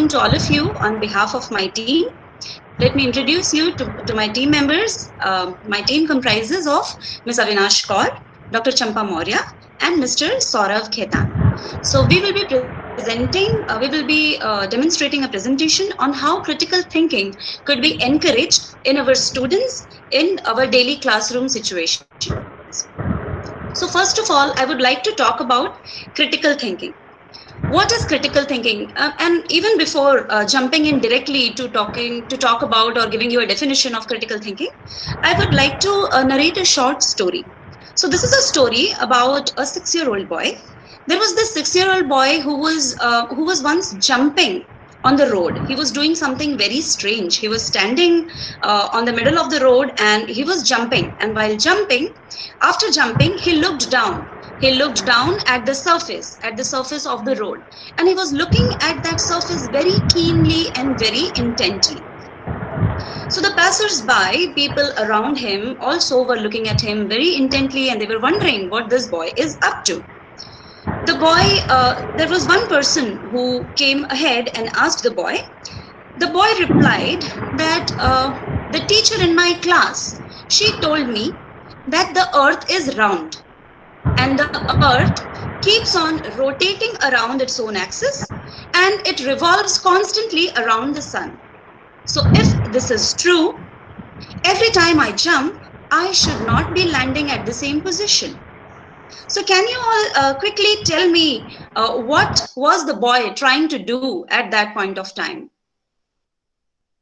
afternoon to all of you on behalf of my team. Let me introduce you to my team members. My team comprises of Ms. Avinash Kaur, Dr. Champa Maurya, and Mr. Saurav Khetan. So we will be demonstrating a presentation on how critical thinking could be encouraged in our students in our daily classroom situations. So first of all, I would like to talk about critical thinking. What is critical thinking? And even before jumping in directly to talk about or giving you a definition of critical thinking, I would like to narrate a short story. So this is a story about a 6-year-old boy. There was this 6-year-old boy who was once jumping on the road. He was doing something very strange. He was standing on the middle of the road and he was jumping, and while jumping, after jumping, he looked down. He looked down at the surface of the road, and he was looking at that surface very keenly and very intently. So the passers-by, people around him, also were looking at him very intently, and they were wondering what this boy is up to. There was one person who came ahead and asked the boy. The boy replied that the teacher in my class, she told me that the earth is round and the earth keeps on rotating around its own axis and it revolves constantly around the sun. So if this is true, every time I jump, I should not be landing at the same position. So can you all quickly tell me what was the boy trying to do at that point of time?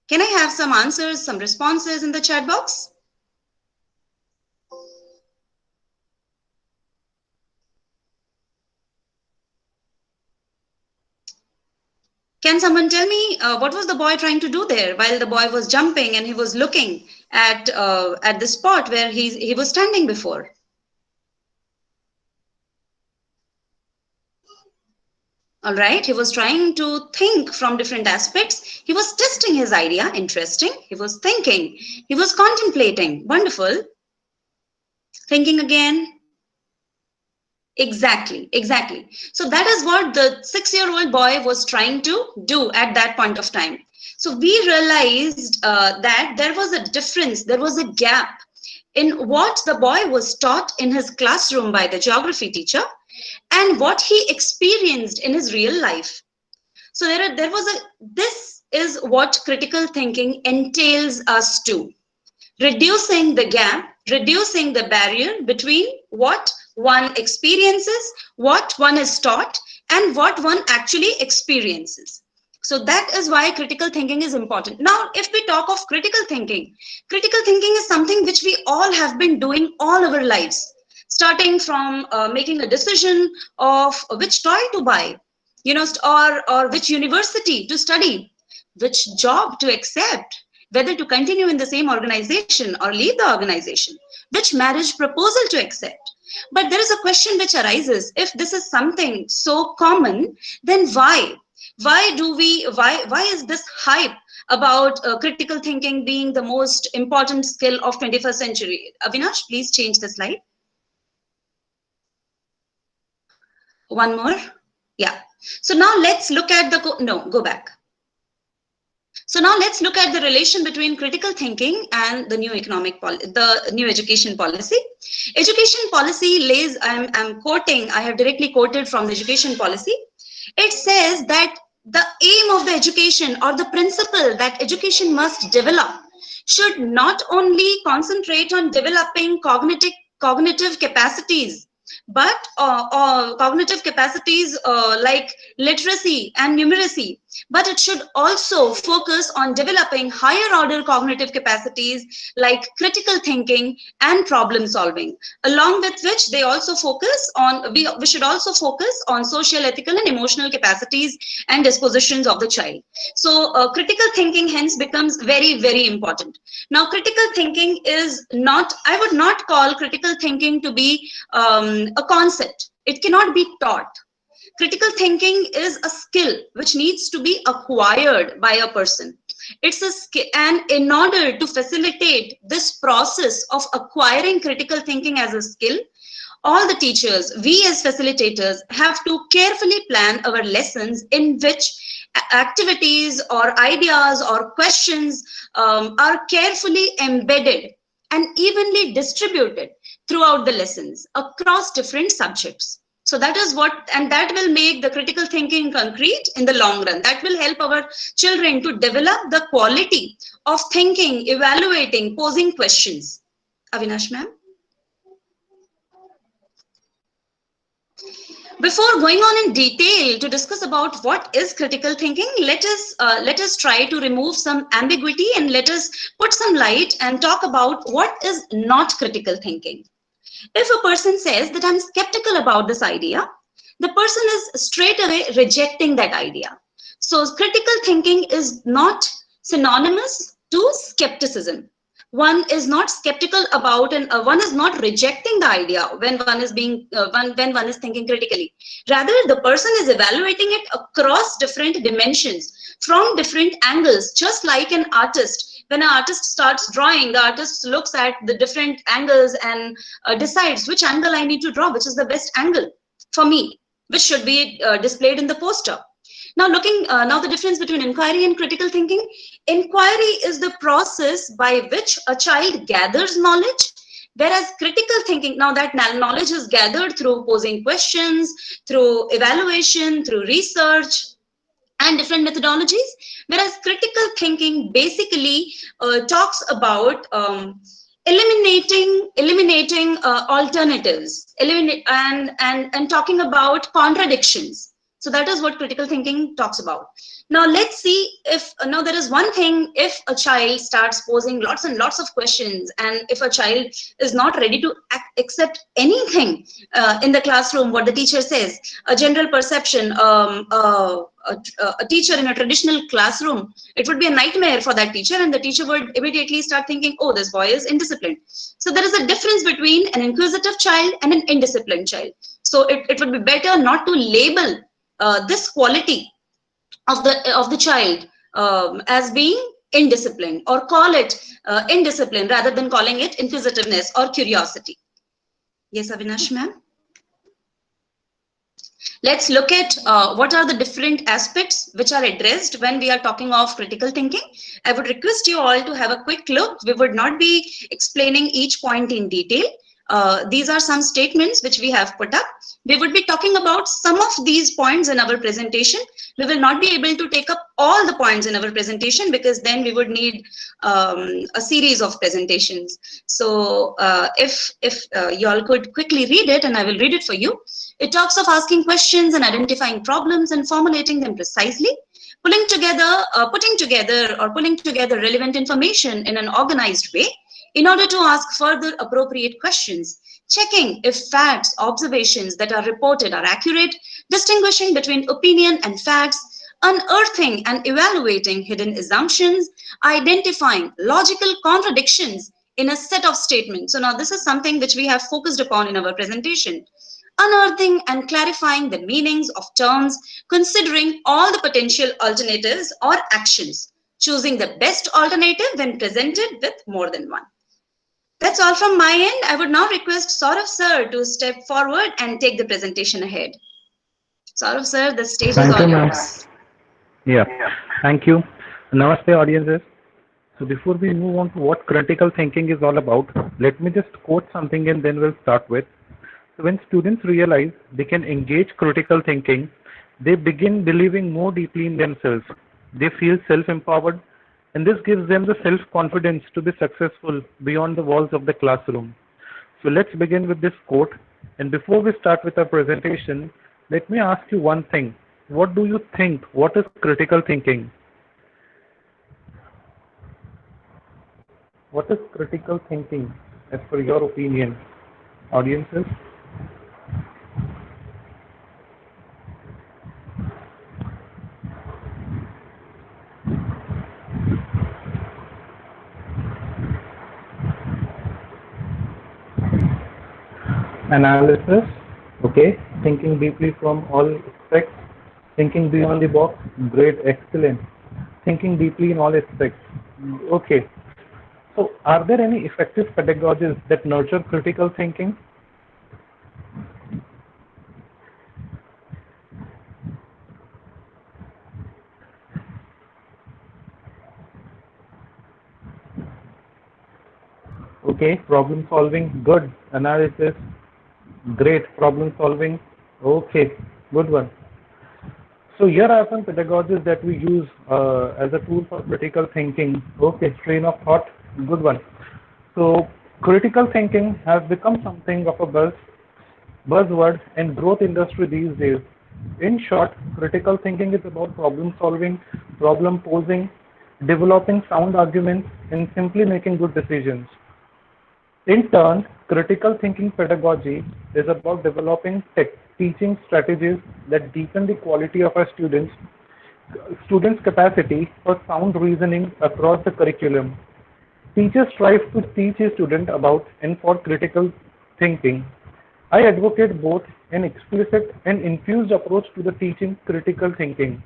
Can I have some answers, some responses in the chat box? Can someone tell me what was the boy trying to do there while the boy was jumping and he was looking at the spot where he was standing before? All right, he was trying to think from different aspects. He was testing his idea. Interesting. He was thinking. He was contemplating. Wonderful. Thinking again. Exactly, exactly. So that is what the 6-year-old boy was trying to do at that point of time. So we realized that there was a difference, there was a gap in what the boy was taught in his classroom by the geography teacher and what he experienced in his real life. So this is what critical thinking entails us to: reducing the gap, reducing the barrier between what one experiences, what one is taught, and what one actually experiences. So that is why critical thinking is important. Now, if we talk of critical thinking is something which we all have been doing all our lives, starting from making a decision of which toy to buy, or which university to study, which job to accept, whether to continue in the same organization or leave the organization, which marriage proposal to accept. But there is a question which arises: if this is something so common, then why? Why is this hype about critical thinking being the most important skill of 21st century? Avinash, please change the slide. One more. Yeah. So now let's look at no, go back. So now let's look at the relation between critical thinking and the new the new education policy. Education policy lays, I'm quoting, I have directly quoted from the education policy. It says that the aim of the education, or the principle that education must develop, should not only concentrate on developing cognitive capacities, but cognitive capacities like literacy and numeracy, but it should also focus on developing higher order cognitive capacities like critical thinking and problem solving, along with which they also focus on, we should also focus on social, ethical, and emotional capacities and dispositions of the child. So critical thinking hence becomes very, very important. Now, critical thinking is not, I would not call critical thinking to be a concept. It cannot be taught. Critical thinking is a skill which needs to be acquired by a person. It's a skill, and in order to facilitate this process of acquiring critical thinking as a skill, all the teachers, we as facilitators, have to carefully plan our lessons in which activities or ideas or questions are carefully embedded and evenly distributed throughout the lessons across different subjects. So that is what, and that will make the critical thinking concrete in the long run. That will help our children to develop the quality of thinking, evaluating, posing questions. Avinash ma'am? Before going on in detail to discuss about what is critical thinking, let us try to remove some ambiguity and let us put some light and talk about what is not critical thinking. If a person says that I'm skeptical about this idea, the person is straight away rejecting that idea. So critical thinking is not synonymous to skepticism. One is not skeptical about, and one is not rejecting the idea when one is being when one is thinking critically. Rather, the person is evaluating it across different dimensions, from different angles, just like an artist. When an artist starts drawing, the artist looks at the different angles and decides which angle I need to draw, which is the best angle for me, which should be displayed in the poster. Now, now the difference between inquiry and critical thinking. Inquiry is the process by which a child gathers knowledge, whereas critical thinking, now that knowledge is gathered through posing questions, through evaluation, through research, and different methodologies, whereas critical thinking basically talks about eliminating alternatives, and talking about contradictions. So that is what critical thinking talks about. Now let's see if, now there is one thing, if a child starts posing lots and lots of questions, and if a child is not ready to accept anything in the classroom, what the teacher says, a general perception, a teacher in a traditional classroom, it would be a nightmare for that teacher, and the teacher would immediately start thinking, oh, this boy is indisciplined. So there is a difference between an inquisitive child and an indisciplined child. So it would be better not to label this quality of the child as being indisciplined, or call it indiscipline rather than calling it inquisitiveness or curiosity. Yes, Avinash ma'am? Let's look at what are the different aspects which are addressed when we are talking of critical thinking. I would request you all to have a quick look. We would not be explaining each point in detail. These are some statements which we have put up. We would be talking about some of these points in our presentation. We will not be able to take up all the points in our presentation, because then we would need a series of presentations. So if you all could quickly read it, and I will read it for you. It talks of asking questions and identifying problems and formulating them precisely, putting together relevant information in an organized way in order to ask further appropriate questions, checking if facts, observations that are reported are accurate, distinguishing between opinion and facts, unearthing and evaluating hidden assumptions, identifying logical contradictions in a set of statements. So now this is something which we have focused upon in our presentation. Unearthing and clarifying the meanings of terms, considering all the potential alternatives or actions, choosing the best alternative when presented with more than one. That's all from my end. I would now request Saurav sir to step forward and take the presentation ahead. Saurav sir, the stage is all yours. Yeah, thank you. Namaste, audiences. So before we move on to what critical thinking is all about, let me just quote something and then we'll start with. So when students realize they can engage critical thinking, they begin believing more deeply in themselves. They feel self-empowered, and this gives them the self-confidence to be successful beyond the walls of the classroom. So let's begin with this quote. And before we start with our presentation, let me ask you one thing. What do you think? What is critical thinking? What is critical thinking as per your opinion, audiences? Analysis, okay, thinking deeply from all aspects, thinking beyond the box, great, excellent, thinking deeply in all aspects, okay. So are there any effective pedagogies that nurture critical thinking? Okay, problem solving, good. Analysis, great. Problem solving, okay, good one. So here are some pedagogies that we use as a tool for critical thinking. Okay, train of thought, good one. So critical thinking has become something of a buzzword in growth industry these days. In short, critical thinking is about problem solving, problem posing, developing sound arguments, and simply making good decisions. In turn, critical thinking pedagogy is about developing teaching strategies that deepen the quality of our students' capacity for sound reasoning across the curriculum. Teachers strive to teach a student about and for critical thinking. I advocate both an explicit and infused approach to the teaching critical thinking.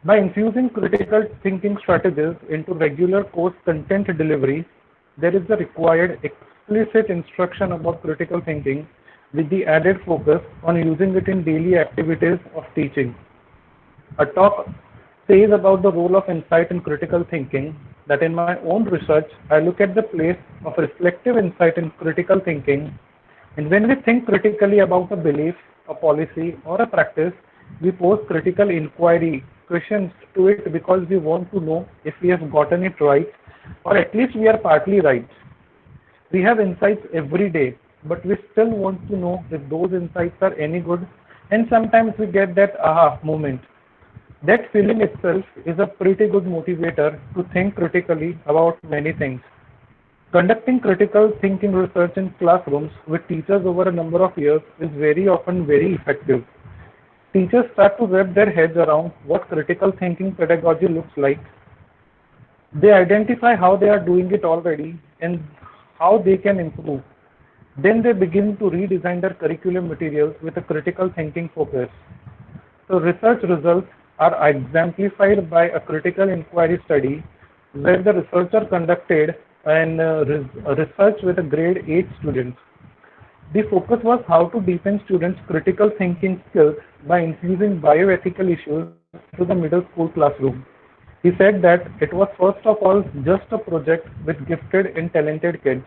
By infusing critical thinking strategies into regular course content delivery, there is the required explicit instruction about critical thinking with the added focus on using it in daily activities of teaching. A talk says about the role of insight in critical thinking that in my own research, I look at the place of reflective insight in critical thinking, and when we think critically about a belief, a policy, or a practice, we pose critical inquiry questions to it because we want to know if we have gotten it right, or at least we are partly right. We have insights every day, but we still want to know if those insights are any good, and sometimes we get that aha moment. That feeling itself is a pretty good motivator to think critically about many things. Conducting critical thinking research in classrooms with teachers over a number of years is very often very effective. Teachers start to wrap their heads around what critical thinking pedagogy looks like. They identify how they are doing it already and how they can improve. Then they begin to redesign their curriculum materials with a critical thinking focus. So research results are exemplified by a critical inquiry study where the researcher conducted an research with a grade 8 students. The focus was how to deepen students' critical thinking skills by infusing bioethical issues to the middle school classroom. He said that it was first of all just a project with gifted and talented kids.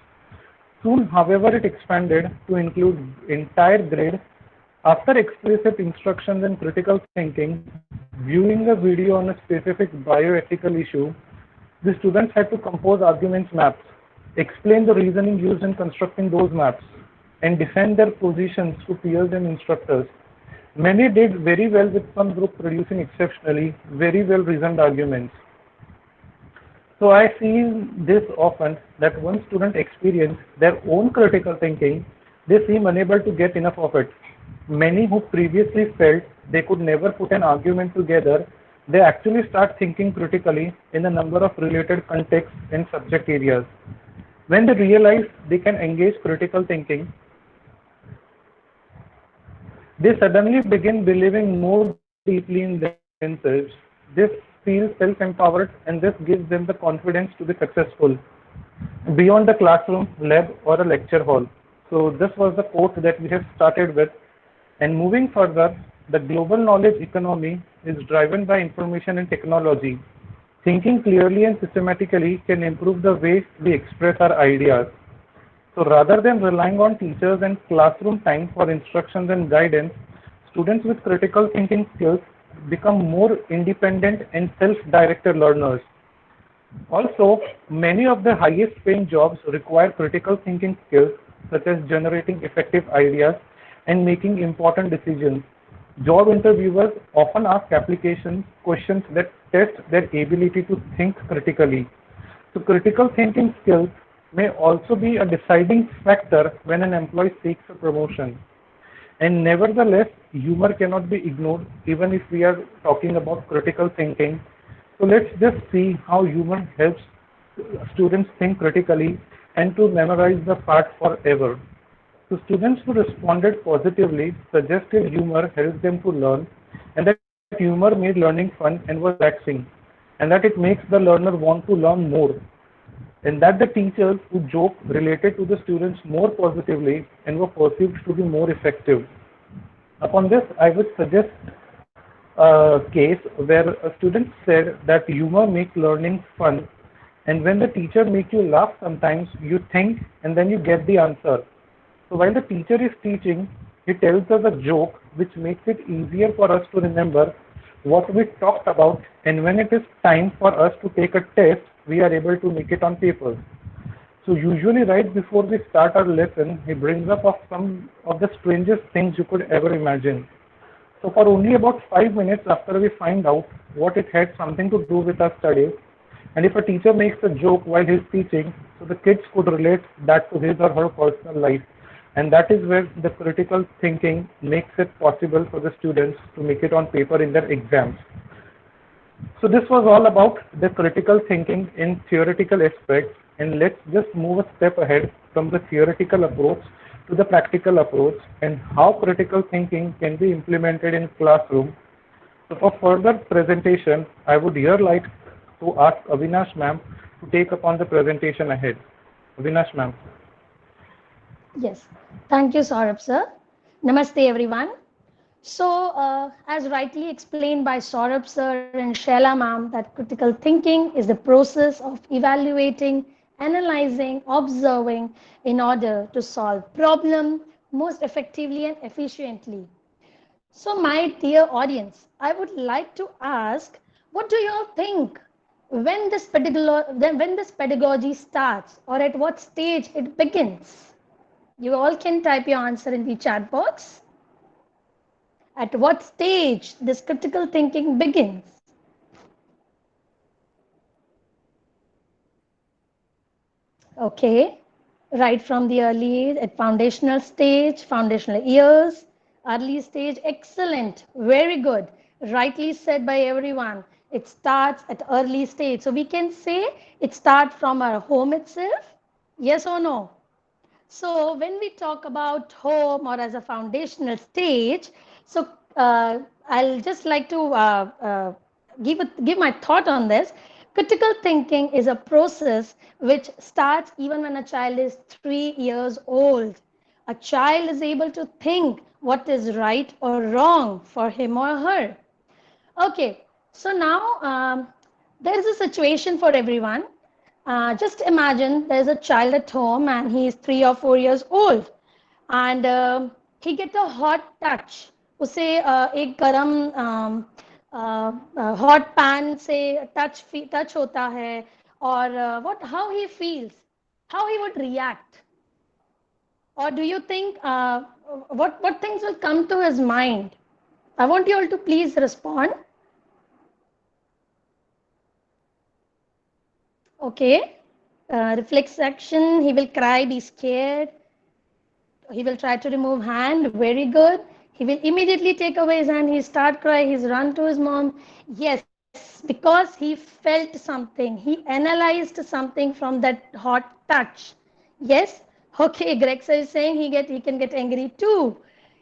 Soon, however, it expanded to include entire grade. After explicit instructions in critical thinking, viewing a video on a specific bioethical issue, the students had to compose arguments maps, explain the reasoning used in constructing those maps, and defend their positions to peers and instructors. Many did very well, with some group producing exceptionally very well reasoned arguments. So I see this often that once students experience their own critical thinking, they seem unable to get enough of it. Many who previously felt they could never put an argument together, they actually start thinking critically in a number of related contexts and subject areas. When they realize they can engage critical thinking, they suddenly begin believing more deeply in themselves. They feel self-empowered, and this gives them the confidence to be successful beyond the classroom, lab, or a lecture hall. So this was the quote that we have started with. And moving further, the global knowledge economy is driven by information and technology. Thinking clearly and systematically can improve the way we express our ideas. So rather than relying on teachers and classroom time for instructions and guidance, students with critical thinking skills become more independent and self-directed learners. Also, many of the highest paying jobs require critical thinking skills such as generating effective ideas and making important decisions. Job interviewers often ask application questions that test their ability to think critically. So critical thinking skills may also be a deciding factor when an employee seeks a promotion. And nevertheless, humor cannot be ignored even if we are talking about critical thinking. So let's just see how humor helps students think critically and to memorize the part forever. So students who responded positively suggested humor helps them to learn, and that humor made learning fun and was relaxing, and that it makes the learner want to learn more, and that the teachers who joke related to the students more positively and were perceived to be more effective. Upon this, I would suggest a case where a student said that humor makes learning fun And when the teacher makes you laugh sometimes, you think and then you get the answer. So while the teacher is teaching, he tells us a joke which makes it easier for us to remember what we talked about, and when it is time for us to take a test, we are able to make it on paper. So usually right before we start our lesson, he brings up of some of the strangest things you could ever imagine. So for only about 5 minutes after we find out what it had something to do with our studies, and if a teacher makes a joke while he's teaching, so the kids could relate that to his or her personal life. And that is where the critical thinking makes it possible for the students to make it on paper in their exams. So this was all about the critical thinking in theoretical aspects, and let's just move a step ahead from the theoretical approach to the practical approach and how critical thinking can be implemented in classroom. So for further presentation, I would here like to ask Avinash ma'am to take upon the presentation ahead. Avinash ma'am. Yes, thank you, Saurabh sir. Namaste, everyone. So, as rightly explained by Saurabh sir and Shaila ma'am, that critical thinking is the process of evaluating, analyzing, observing in order to solve problem most effectively and efficiently. So, my dear audience, I would like to ask, what do you all think when this pedagogy starts, or at what stage it begins? You all can type your answer in the chat box. At what stage this critical thinking begins? Okay, right from the early age, at foundational stage, foundational years, early stage, excellent, very good. Rightly said by everyone. It starts at early stage. So we can say it starts from our home itself. Yes or no? So when we talk about home or as a foundational stage, so I'll just like to give my thought on this. Critical thinking is a process which starts even when a child is 3 years old. A child is able to think what is right or wrong for him or her. Okay, so now there is a situation for everyone. Just imagine there's a child at home and he is 3 or 4 years old, and he get a hot touch. उसे एक गरम hot pan से touch होता है, और what how he feels, how he would react, or do you think what things will come to his mind? I want you all to please respond. Okay, reflex action. He will cry, be scared. He will try to remove hand. Very good. He will immediately take away his hand. He start cry. He's run to his mom. Yes, because he felt something. He analyzed something from that hot touch. Yes. Okay. Greg is saying he can get angry too.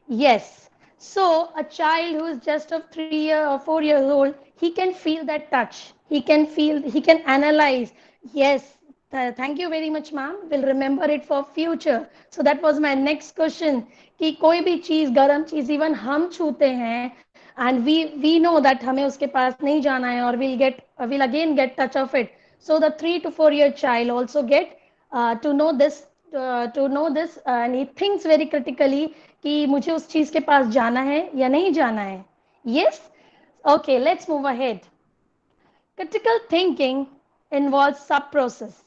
Yes. So a child who is just of 3 or 4 years old, he can feel that touch. He can feel. He can analyze. Yes. Thank you very much, ma'am. We'll remember it for future. So that was my next question. कि कोई भी चीज गरम चीज even हम छूते हैं and we know that हमें उसके पास नहीं जाना है, और we'll again get touch of it. So the 3 to 4 year child also get to know this and he thinks very critically कि मुझे उस चीज के पास जाना है या नहीं जाना है. Yes. Okay, let's move ahead. Critical thinking involves sub-process.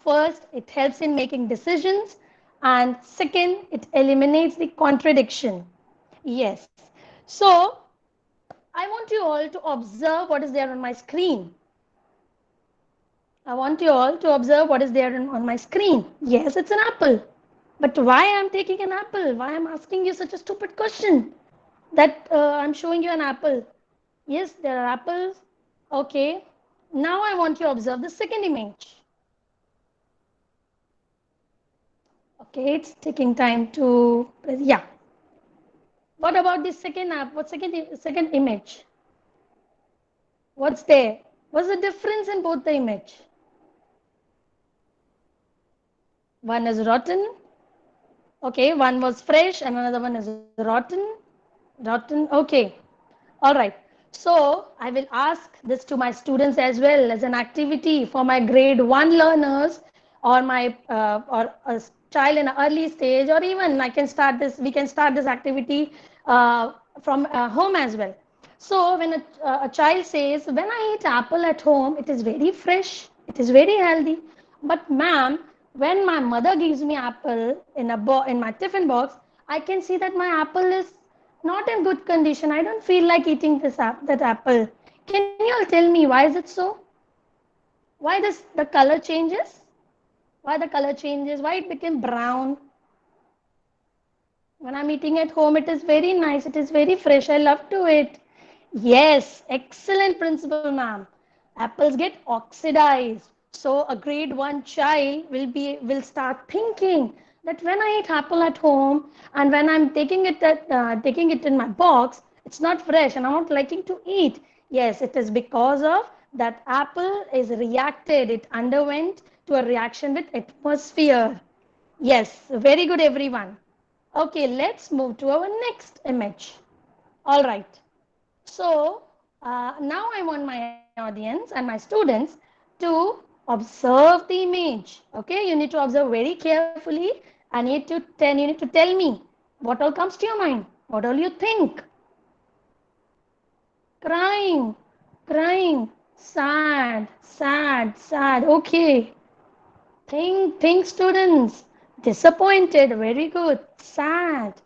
First, it helps in making decisions, and second, it eliminates the contradiction. Yes. So, I want you all to observe what is there on my screen. I want you all to observe what is there on my screen. Yes, it's an apple. But why I'm taking an apple? Why I'm asking you such a stupid question? That I'm showing you an apple. Yes, there are apples. Okay. Now I want you to observe the second image. Okay, it's taking time to, yeah. What about the second app? What's second image? What's there? What's the difference in both the image? One is rotten. Okay, one was fresh and another one is rotten. Rotten. Okay. All right. So I will ask this to my students as well as an activity for my grade 1 learners, or my or a child in an early stage, or even I can start this. We can start this activity from home as well. So when a child says, "When I eat apple at home, it is very fresh, it is very healthy. But ma'am, when my mother gives me apple in in my tiffin box, I can see that my apple is not in good condition. I don't feel like eating that apple. Can you all tell me why is it so? Why does the color changes? Why the color changes? Why it became brown? When I'm eating at home, it is very nice. It is very fresh. I love to eat. Yes, excellent principle, ma'am. Apples get oxidized. So a grade 1 child will start thinking that when I eat apple at home and when I'm taking it in my box, it's not fresh and I'm not liking to eat. Yes, it is because of that apple is reacted. It underwent to a reaction with atmosphere. Yes, very good, everyone. Okay, let's move to our next image. All right. So now I want my audience and my students to observe the image. Okay, you need to observe very carefully. You need to tell me what all comes to your mind. What all you think? Crying, crying, sad, sad, sad. Okay. Think, students. Disappointed. Very good. Sad.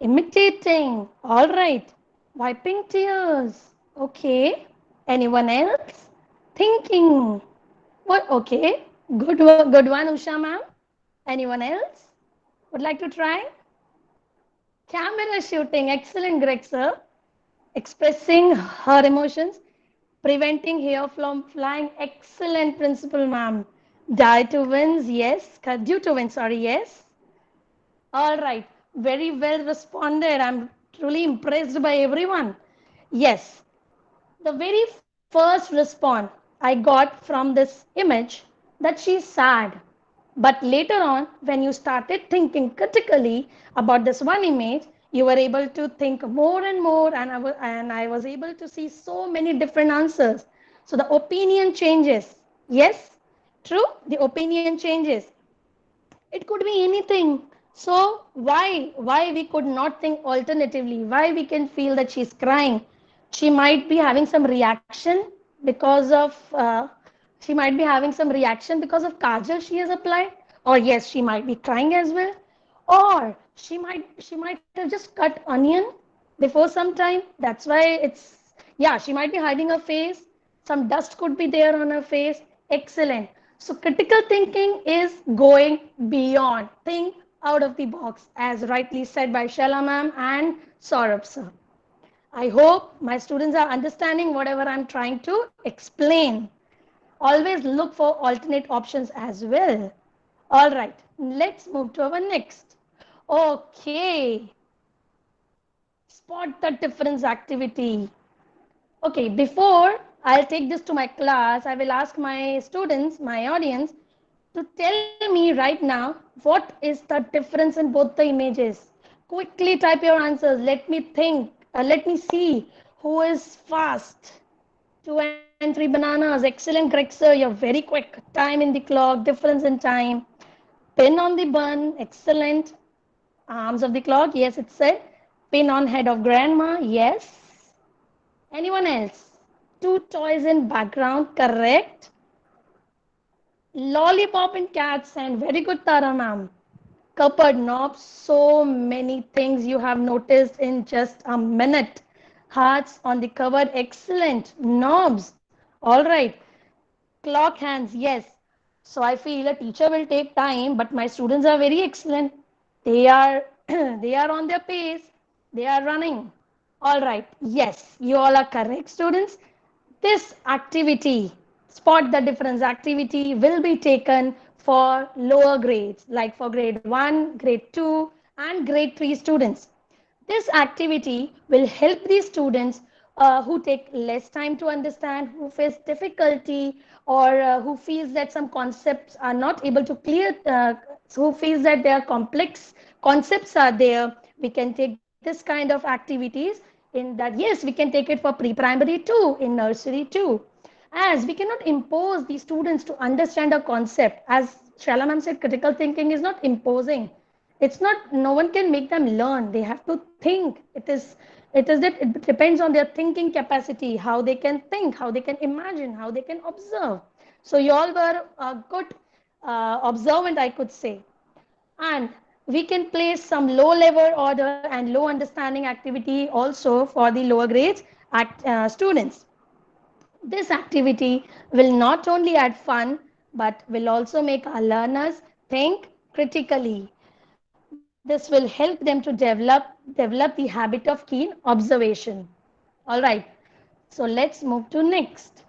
Imitating. All right. Wiping tears. Okay. Anyone else? Thinking. What? Okay. Good one, Usha ma'am. Anyone else? Would like to try? Camera shooting. Excellent, Greg sir. Expressing her emotions. Preventing hair from flying. Excellent principle, ma'am. Die to wins. Yes. Due to win. Sorry. Yes. All right, very well responded. I'm truly impressed by everyone. Yes, the very first response I got from this image that she's sad. But later on, when you started thinking critically about this one image, you were able to think more and more, and I was able to see so many different answers. So the opinion changes. Yes, true, the opinion changes. It could be anything. So why we could not think alternatively? Why we can feel that she's crying? She might be having some reaction because of she might be having some reaction because of kajal she has applied, or yes, she might be crying as well, or she might have just cut onion before some time. That's why it's, yeah, she might be hiding her face. Some dust could be there on her face. Excellent. So critical thinking is going beyond. Think out of the box, as rightly said by Shala ma'am and Saurabh sir. I hope my students are understanding whatever I'm trying to explain. Always look for alternate options as well. All right, let's move to our next. Okay, spot the difference activity. Okay, before I'll take this to my class, I will ask my students, my audience, to tell me right now what is the difference in both the images. Quickly type your answers. Let me think. Let me see who is fast. 2 and 3 bananas. Excellent, Greg sir. You're very quick. Time in the clock, difference in time. Pin on the bun. Excellent. Arms of the clock. Yes, it said. Pin on head of grandma. Yes. Anyone else? Two toys in background. Correct. Lollipop in cats, and very good, Tara ma'am. Cupboard knobs. So many things you have noticed in just a minute. Hearts on the cupboard. Excellent. Knobs. All right. Clock hands. Yes. So I feel a teacher will take time, but my students are very excellent. They are they are on their pace. They are running. All right. Yes, you all are correct, students. This activity, spot the difference activity, will be taken for lower grades, like for grade 1, grade 2, and grade 3 students. This activity will help these students who take less time to understand, who face difficulty, or who feels that some concepts are not able to clear, who feels that their complex concepts are there. We can take this kind of activities in that, yes, we can take it for pre-primary too, in nursery too. As we cannot impose the students to understand a concept. As Shala ma'am said, critical thinking is not imposing. It's not, no one can make them learn. They have to think. It is that it depends on their thinking capacity, how they can think, how they can imagine, how they can observe. So you all were a good observant, I could say. And we can place some low level order and low understanding activity also for the lower grades students. This activity will not only add fun, but will also make our learners think critically. This will help them to develop the habit of keen observation. All right. So let's move to next.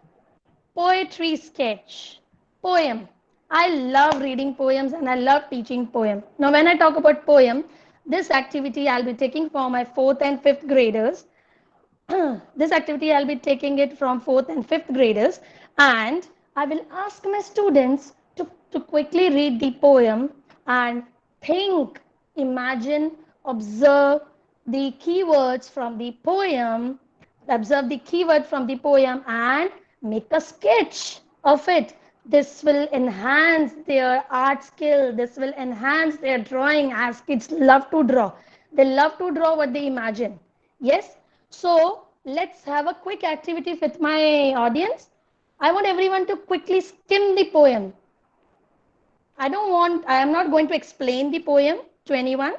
Poetry sketch. Poem. I love reading poems and I love teaching poem. Now, when I talk about poem, this activity I'll be taking for my 4th and 5th graders. This activity I'll be taking it from 4th and 5th graders, and I will ask my students to quickly read the poem and think, imagine, observe the keywords from the poem, observe the keyword from the poem and make a sketch of it. This will enhance their art skill. This will enhance their drawing, as kids love to draw. They love to draw what they imagine. Yes. So let's have a quick activity with my audience. I want everyone to quickly skim the poem. I am not going to explain the poem to anyone.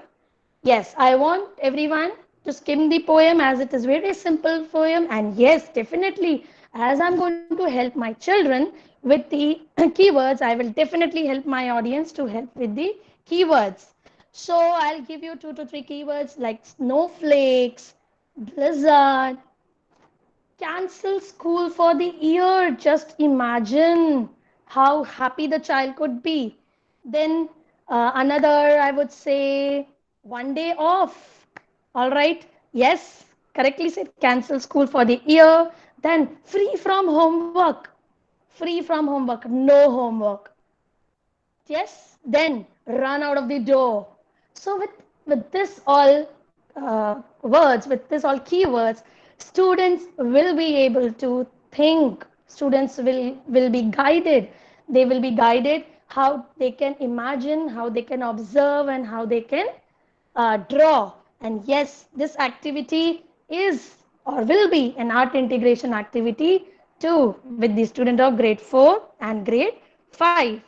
Yes, I want everyone to skim the poem as it is very simple poem. And yes, definitely, as I'm going to help my children with the keywords, I will definitely help my audience to help with the keywords. So I'll give you 2 to 3 keywords like snowflakes, blizzard, cancel school for the year. Just imagine how happy the child could be. Then another, I would say, 1 day off. All right. Yes, correctly said, cancel school for the year. Then free from homework. Free from homework. No homework. Yes. Then run out of the door. So with this all words, with this all keywords, students will be able to think. Students will be guided. They will be guided how they can imagine, how they can observe, and how they can draw. And yes, this activity is or will be an art integration activity too with the student of grade 4 and grade 5.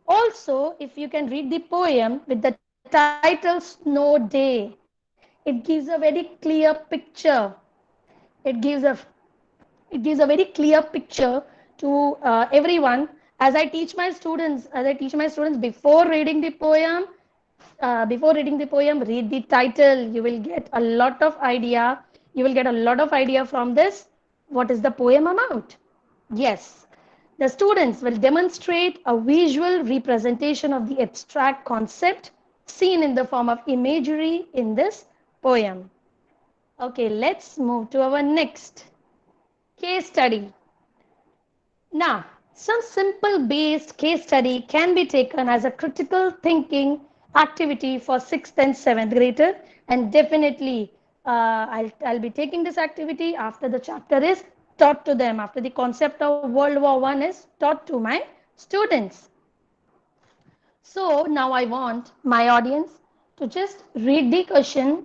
Also, if you can read the poem with the title Snow Day, it gives a very clear picture. It gives a very clear picture to everyone. As I teach my students before reading the poem, read the title. You will get a lot of idea. You will get a lot of idea from this. What is the poem about? Yes, the students will demonstrate a visual representation of the abstract concept seen in the form of imagery in this poem. Okay, let's move to our next case study. Now, some simple based case study can be taken as a critical thinking activity for 6th and 7th grader, and definitely I'll be taking this activity after the chapter is taught to them, after the concept of World War I is taught to my students. So now I want my audience to just read the question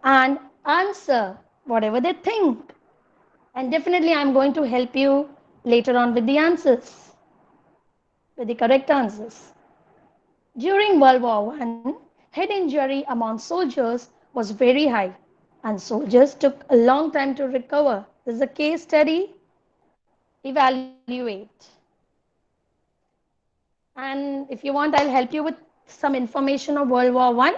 and answer whatever they think. And definitely I'm going to help you later on with the answers, with the correct answers. During World War I, head injury among soldiers was very high, and soldiers took a long time to recover. This is a case study. Evaluate. And if you want, I'll help you with some information of World War I.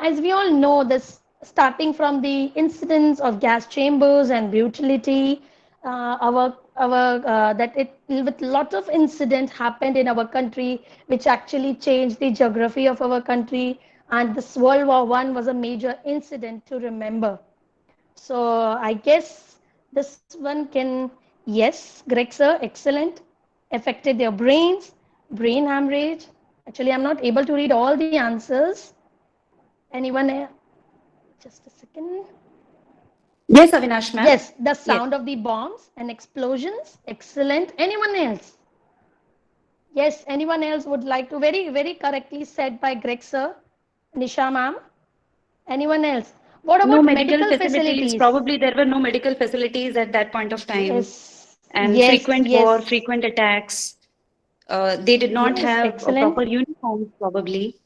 As we all know, this starting from the incidents of gas chambers and brutality, that it with lot of incident happened in our country, which actually changed the geography of our country. And this World War I was a major incident to remember. So I guess this one can, yes, Greg sir, excellent. Affected their brains, brain hemorrhage. Actually, I'm not able to read all the answers. Anyone? Just a second. Yes, Avinash ma'am. Yes, the sound of the bombs and explosions. Excellent. Anyone else? Yes, anyone else would like to? Very, very correctly said by Greg sir. Nisha ma'am. Anyone else? What No about medical medical facilities. facilities? Probably there were no medical facilities at that point of time. Yes, And yes, frequent war, yes, frequent attacks. They did not yes, have a excellent. proper uniforms, probably.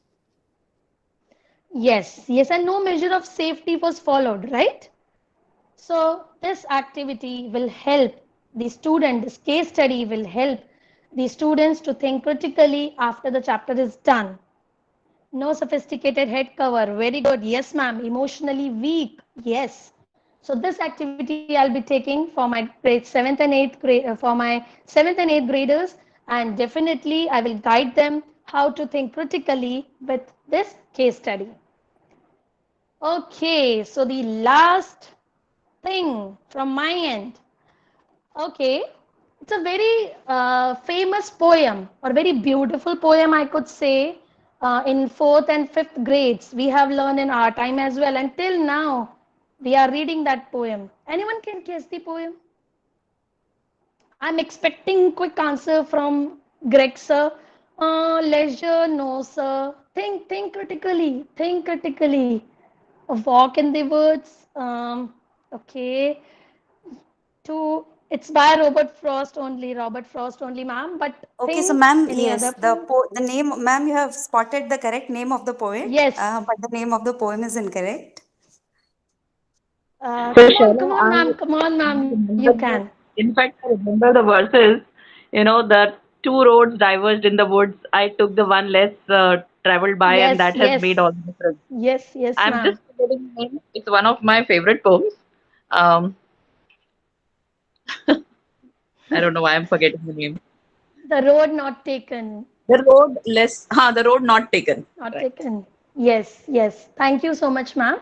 Yes, yes, and no measure of safety was followed, right? So this activity will help the student, this case study will help the students to think critically after the chapter is done. No sophisticated head cover. Very good. Yes, ma'am. Emotionally weak. Yes. So this activity I'll be taking for my grade 7th and 8th grade for my 7th and 8th graders, and definitely I will guide them how to think critically with this case study. Okay, so the last thing from my end. Okay, it's a very famous poem or very beautiful poem, I could say. In 4th and 5th grades, we have learned in our time as well. Until now, we are reading that poem. Anyone can guess the poem? I'm expecting quick answer from Greg sir. Leisure, no sir. Think critically. Think critically. A walk in the woods. Okay. To it's by Robert Frost only, ma'am. But Okay, so think ma'am, any yes, other poem? the name, ma'am, you have spotted the correct name of the poet, Yes. but the name of the poem is incorrect. So Come Shaila, on, ma'am. Come on, I ma'am. You remember can. in fact, I remember the verses. The two roads diverged in the woods. I took the one less traveled by, and Yes, that has made yes, all the difference. yes, yes, I'm just ma'am. forgetting the name. It's one of my favorite poems. Um, I don't know why I'm forgetting the name. The road not taken. The road not taken. Not Right. taken. Yes, yes. Thank you so much, ma'am.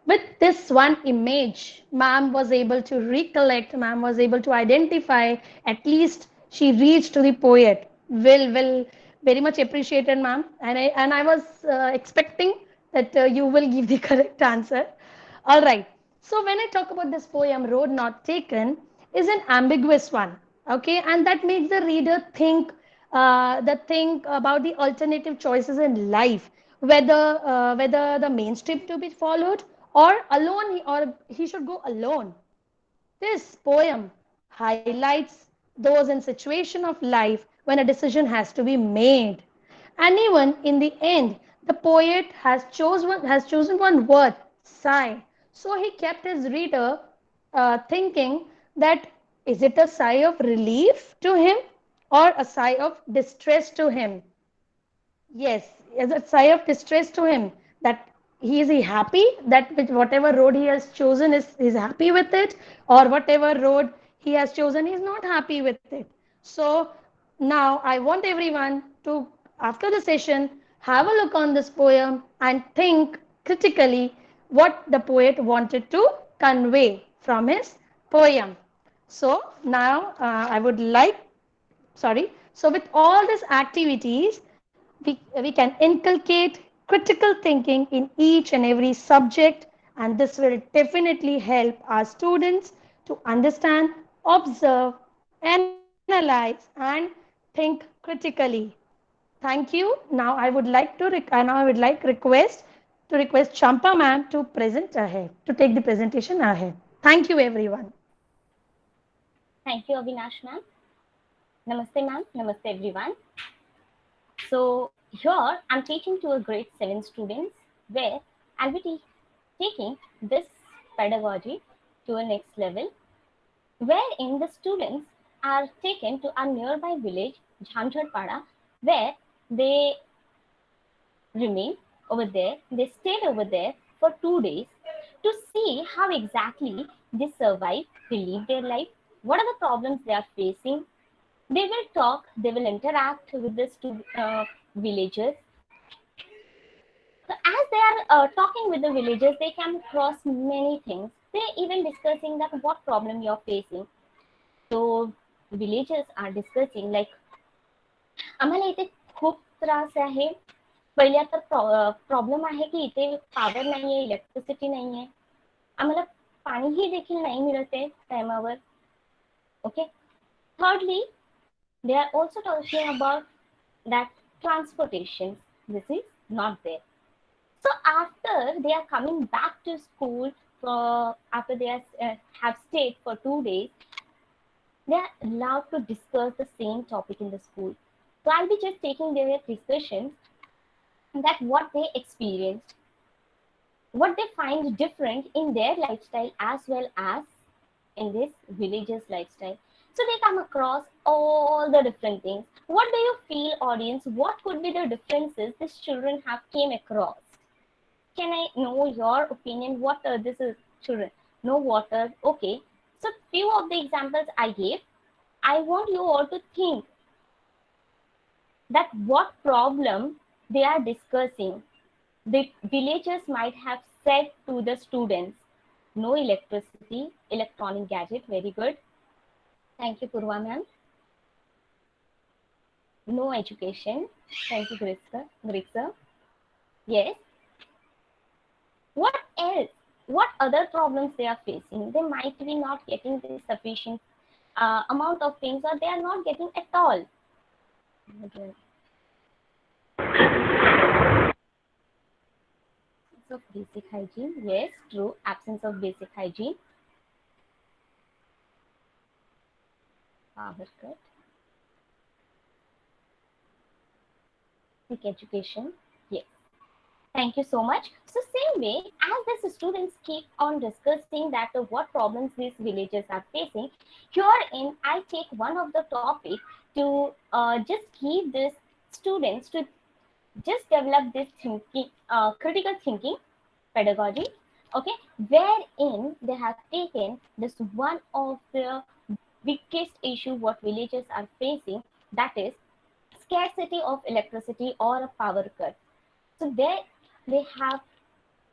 With this one image, ma'am was able to recollect, ma'am was able to identify, at least she reached to the poet. Will very much appreciated, ma'am. And I was expecting that you will give the correct answer. All right. So when I talk about this poem, Road Not Taken, is an ambiguous one. Okay, and that makes the reader think about the alternative choices in life, whether the mainstream to be followed or alone, or he should go alone. This poem highlights those in situation of life when a decision has to be made. And even in the end, the poet has chosen one word, sigh. So he kept his reader thinking that is it a sigh of relief to him or a sigh of distress to him? Yes, as a sigh of distress to him that he happy that with whatever road he has chosen is happy with it, or whatever road he has chosen he's not happy with it. So now I want everyone to, after the session, have a look on this poem and think critically what the poet wanted to convey from his poem. So now I would like, sorry, so with all these activities, we can inculcate critical thinking in each and every subject, and this will definitely help our students to understand, observe, analyze, and think critically. Thank you. Now I would like to now I would like request Champa ma'am to present ahead, to take the presentation ahead. Thank you, everyone. Thank you, Avinash ma'am. Namaste ma'am. Namaste everyone. So here I'm teaching to a grade 7 students where I'll be taking this pedagogy to a next level, wherein the students are taken to a nearby village, Jhanjharpada, where they remain over there. They stayed over there for 2 days to see how exactly they survive, they live their life, what are the problems they are facing. They will talk, they will interact with the villagers. So as they are talking with the villagers, they come across many things. They even discussing that what problem you are facing. So villagers are discussing like आम्हाला इथे खूप त्रास आहे. पहिल्या तर problem आहे की इथे पॉवर नाहीये, इलेक्ट्रिसिटी नाहीये. आम्हाला पाणीही देखील नाही मिळत आहे टायमावर. Okay. Thirdly, they are also talking about that transportation. This is not there. So after they are coming back to school after they have stayed for 2 days, they are allowed to discuss the same topic in the school. So I'll be just taking their discussions that what they experienced, what they find different in their lifestyle as well as in this villagers lifestyle. So they come across all the different things. What do you feel, audience? What could be the differences these children have came across? Can I know your opinion? What this is children? No water. Okay. So few of the examples I gave. I want you all to think that what problem they are discussing. The villagers might have said to the students, no electricity, electronic gadget, very good. Thank you, Purva ma'am. No education. Thank you, Grixer. Yes. What else? What other problems they are facing? They might be not getting the sufficient amount of things, or they are not getting at all. Absence of basic hygiene. Yes, true. Absence of basic hygiene. Power cut. Basic education. Yes. Thank you so much. So same way as the students keep on discussing that what problems these villagers are facing, herein I take one of the topic to just give these students to just develop this thinking, critical thinking pedagogy, okay, wherein they have taken this one of the biggest issue what villagers are facing, that is scarcity of electricity or a power cut. So they have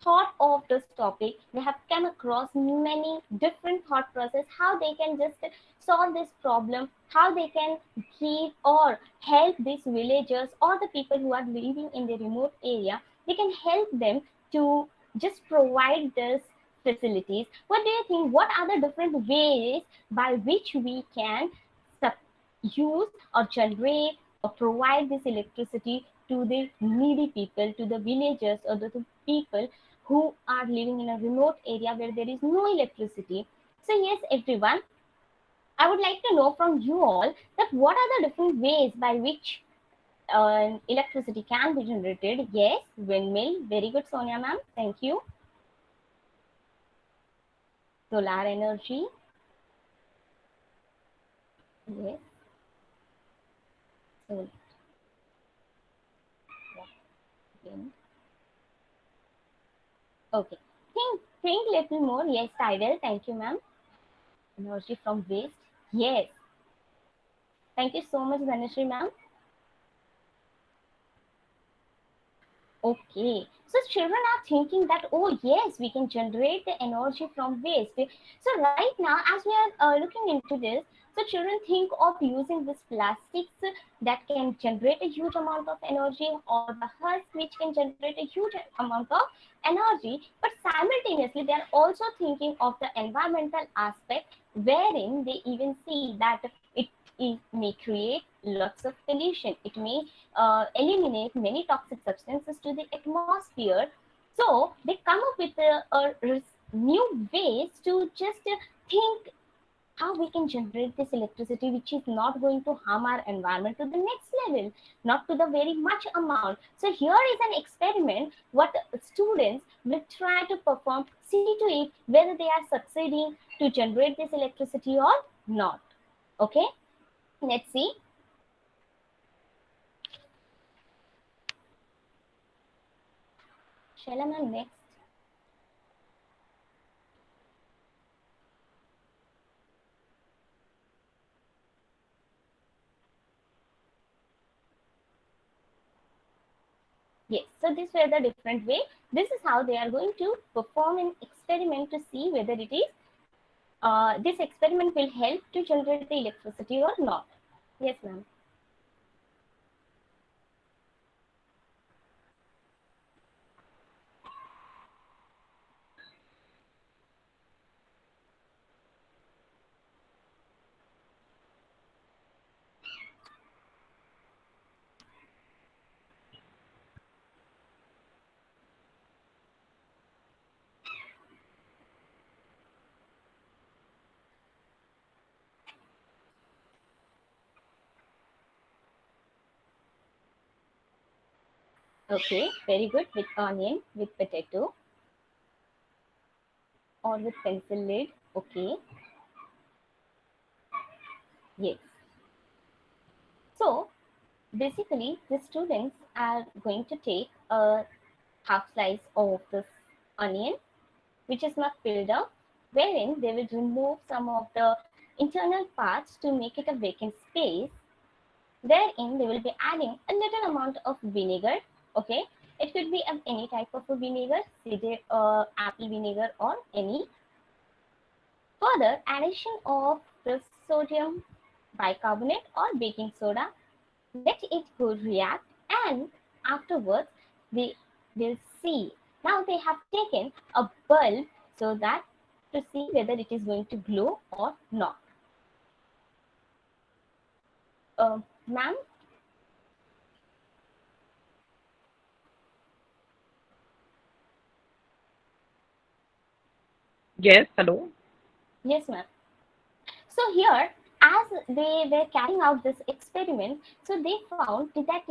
thought of this topic. They have come across many different thought process, how they can just solve this problem, how they can give or help these villagers or the people who are living in the remote area. They can help them to just provide this facilities. What do you think? What are the different ways by which we can use or generate or provide this electricity to the needy people, to the villagers or the people who are living in a remote area where there is no electricity? So yes, everyone, I would like to know from you all that what are the different ways by which electricity can be generated. Yes, windmill. Very good, Sonia ma'am. Thank you. Solar energy. Yes. So, wind. Okay. Think little more. Yes, tidal. Thank you, ma'am. Energy from waste. Yes. Thank you so much, Dhanashri ma'am. Okay. So children are thinking that, oh yes, we can generate the energy from waste. So right now, as we are looking into this, so children think of using this plastics that can generate a huge amount of energy, or the husk which can generate a huge amount of energy. But simultaneously, they are also thinking of the environmental aspect, wherein they even see that it may create lots of pollution. It may eliminate many toxic substances to the atmosphere. So they come up with new ways to just think how we can generate this electricity which is not going to harm our environment to the next level, not to the very much amount. So here is an experiment what students will try to perform, see to it whether they are succeeding to generate this electricity or not. Okay, let's see. Shaila ma'am, next. Yes, so these were the different way. This is how they are going to perform an experiment to see whether it is, this experiment will help to generate the electricity or not. Yes, ma'am. Okay, very good. With onion, with potato, or with pencil lid. Okay, yes. So basically, the students are going to take a half slice of this onion, which is not filled up, wherein they will remove some of the internal parts to make it a vacant space. Therein, they will be adding a little amount of vinegar. Okay, it could be of any type of a vinegar, cider, apple vinegar, or any. Further, addition of the sodium bicarbonate or baking soda, let it go react, and afterwards they will see. Now they have taken a bulb so that to see whether it is going to glow or not. Ma'am? Yes, hello. Yes, ma'am. So here, as they were carrying out this experiment, so they found that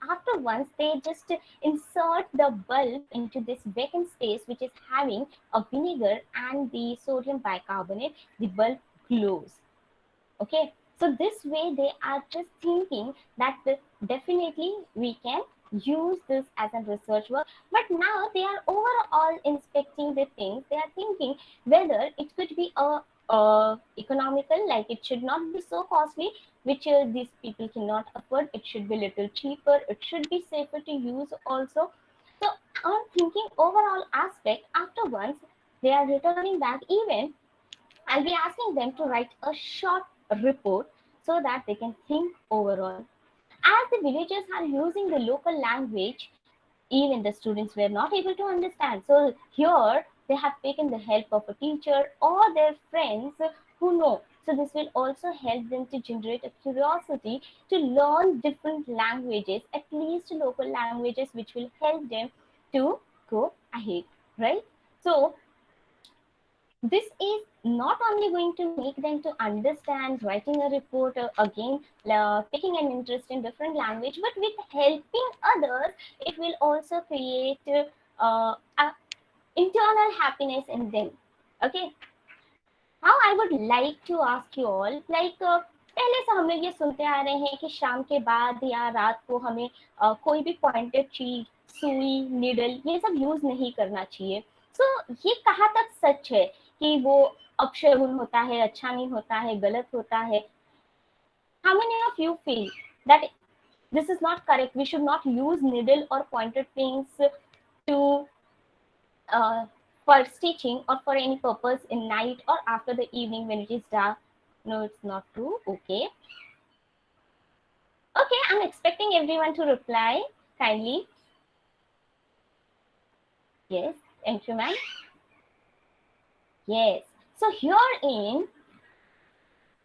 after once they just insert the bulb into this vacant space, which is having a vinegar and the sodium bicarbonate, the bulb glows. Okay, so this way they are just thinking that definitely we can use this as a research work, but now they are overall inspecting the things. They are thinking whether it could be economical, like it should not be so costly, which these people cannot afford. It should be little cheaper, it should be safer to use also. So on thinking overall aspect, after once they are returning back, even I'll be asking them to write a short report so that they can think overall. As the villagers are using the local language, even the students were not able to understand. So here they have taken the help of a teacher or their friends who know. So this will also help them to generate a curiosity to learn different languages, at least local languages, which will help them to go ahead, right? So this is not only going to make them to understand writing a report, again taking an interest in different language, but with helping others it will also create a internal happiness in them. Okay, now I would like to ask you all, like पहले से हम लोग ये सुनते आ रहे हैं कि शाम के बाद या रात को हमें कोई भी पॉइंटेड चीज, सुई, निडल, ये सब यूज नहीं करना चाहिए. सो ये कहाँ तक सच है कि वो अपशगुन होता है, अच्छा नहीं होता है, गलत होता है? How many of you feel that this is not correct? We should not use needle or pointed things to for stitching or for any purpose in night or after the evening when it is dark. No, it's not true. Okay. Okay, I'm expecting everyone to reply kindly. Yes, thank you, ma'am. Yes. So herein,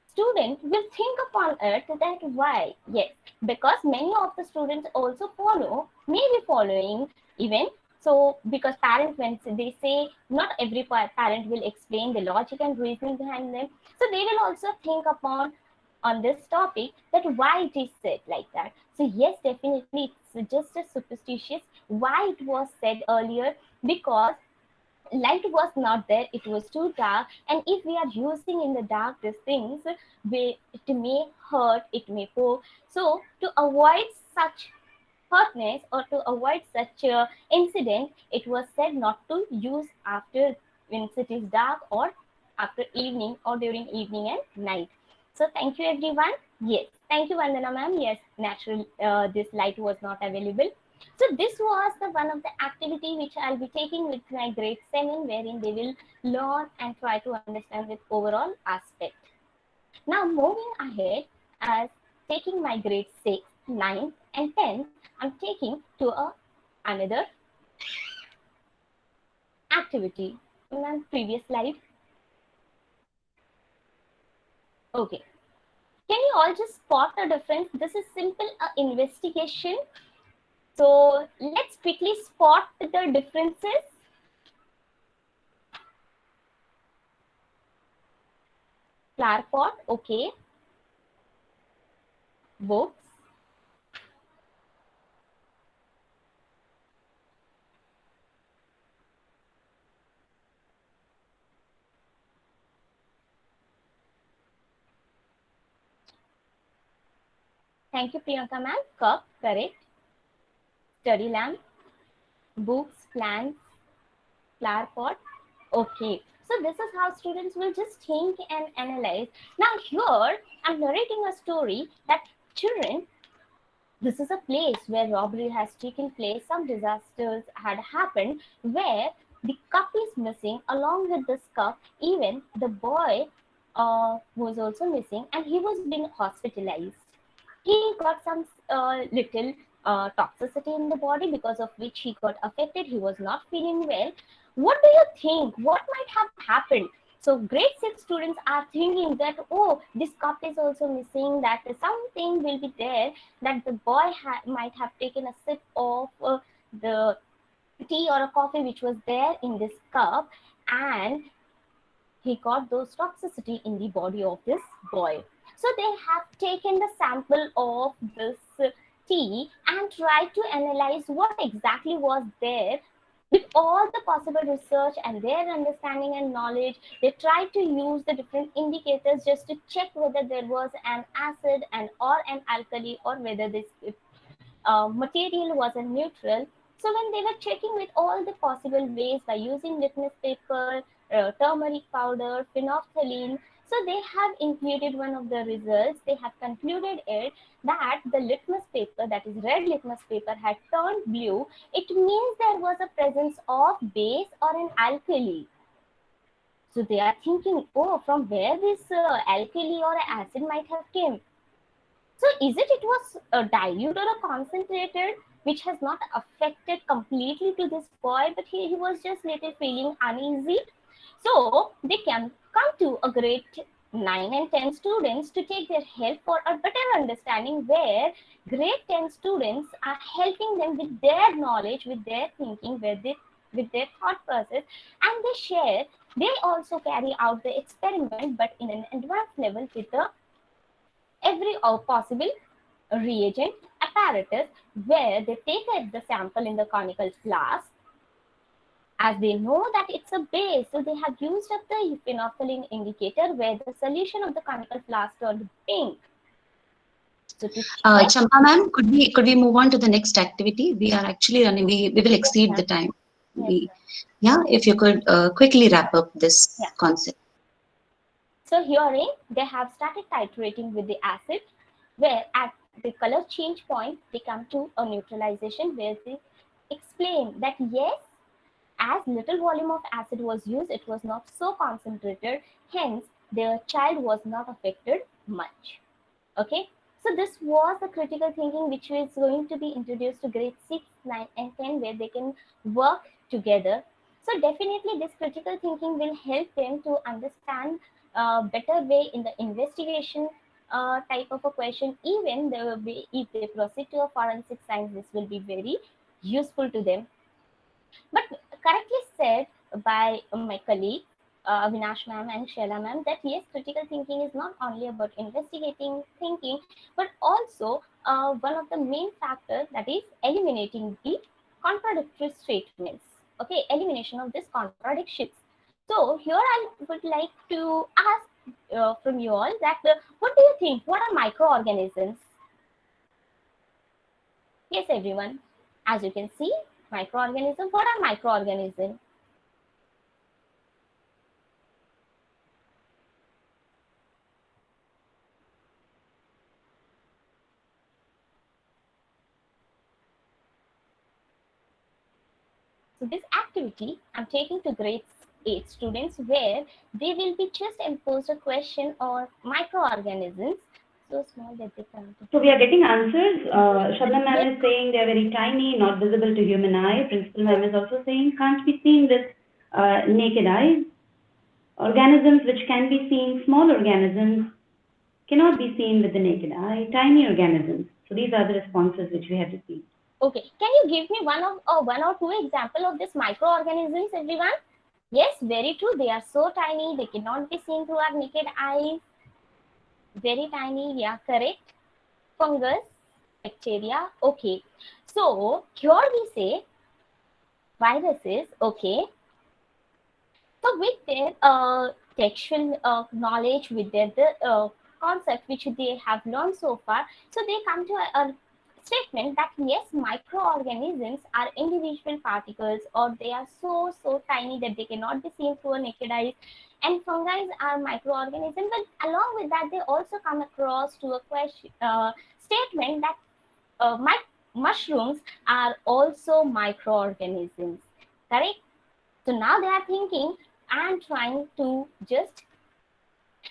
student will think upon it that why? Yes, because many of the students also follow, may be following even. So because parents, when they say, not every parent will explain the logic and reasoning behind them, so they will also think upon on this topic that why it is said like that. So yes, definitely it's just a superstitious why it was said earlier, because light was not there, it was too dark, and if we are using in the dark these things, it may hurt, it may poke. So to avoid such hurtness or to avoid such incident, it was said not to use after when it is dark or after evening or during evening and night. So thank you everyone. Yes, thank you Vandana ma'am. Yes, natural this light was not available. So this was the one of the activity which I'll be taking with my grade 7, wherein they will learn and try to understand with overall aspect. Now moving ahead, as taking my grade 6, 9 and 10, I'm taking to another activity. In my previous slide. Okay. Can you all just spot the difference? This is simple investigation. So let's quickly spot the differences. Flower pot, okay. Books. Thank you, Priyanka ma'am. Cup, correct. Study lamp, books, plants, flower pot. Okay. So this is how students will just think and analyze. Now here, I'm narrating a story that children, this is a place where robbery has taken place. Some disasters had happened where the cup is missing. Along with this cup, even the boy was also missing, and he was being hospitalized. He got some little toxicity in the body, because of which he got affected. He was not feeling well. What do you think? What might have happened? So grade 6 students are thinking that, oh, this cup is also missing, that something will be there, that the boy might have taken a sip of the tea or a coffee which was there in this cup, and he got those toxicity in the body of this boy. So they have taken the sample of this tea and tried to analyze what exactly was there. With all the possible research and their understanding and knowledge, they tried to use the different indicators just to check whether there was an acid and or an alkali, or whether this material was a neutral. So when they were checking with all the possible ways by using litmus paper, turmeric powder, phenolphthalein, so they have included one of the results. They have concluded it that the litmus paper, that is red litmus paper, had turned blue. It means there was a presence of base or an alkali. So they are thinking, oh, from where this alkali or acid might have came. So is it was dilute or a concentrated, which has not affected completely to this boy, but he was just little feeling uneasy. So they can come to a grade 9 and 10 students to take their help for a better understanding, where grade 10 students are helping them with their knowledge, with their thinking, with their thought process, and they also carry out the experiment, but in an advanced level with the every possible reagent apparatus, where they take the sample in the conical flask. As they know that it's a base, so they have used up the phenolphthalein indicator, where the solution of the conical flask turned pink. So to check, Champa ma'am, could we move on to the next activity? We are actually running. We will exceed Yes, the time. yes, Yeah, if you could quickly wrap up this concept. So herein they have started titrating with the acid, where at the color change point they come to a neutralization, where they explain that yes, as little volume of acid was used, it was not so concentrated, hence the child was not affected much. Okay, so this was the critical thinking which is going to be introduced to grade 6, 9 and 10, where they can work together. So definitely this critical thinking will help them to understand a better way in the investigation type of a question. Even there will be, if they proceed to a forensic science, this will be very useful to them. But correctly said by my colleague Avinash ma'am and Sheila ma'am, that yes, critical thinking is not only about investigating, thinking, but also one of the main factors, that is eliminating the contradictory statements. Okay, elimination of these contradictions. So here I would like to ask from you all that what do you think? What are microorganisms? Yes, everyone. As you can see, microorganism. What are microorganisms? So this activity I'm taking to grade 8 students, where they will be just imposed a question or microorganisms so small that they can't. So we are getting answers. Shabnam ma'am is saying they are very tiny, not visible to human eye. Principal ma'am is also saying can't be seen with naked eyes. Organisms which can be seen, small organisms, cannot be seen with the naked eye. Tiny organisms. So these are the responses which we have received. Okay, can you give me one or two example of this microorganisms, everyone? Yes, very true. They are so tiny, they cannot be seen through our naked eyes. Very tiny, yeah, correct. Fungus, bacteria, okay. So here we say viruses, okay. So with their textual knowledge, with their concept which they have learned so far. So they come to a statement that yes, microorganisms are individual particles, or they are so tiny that they cannot be seen through a naked eye, and fungi are microorganisms. But along with that, they also come across to a question statement that mushrooms are also microorganisms, correct? So now they are thinking and trying to just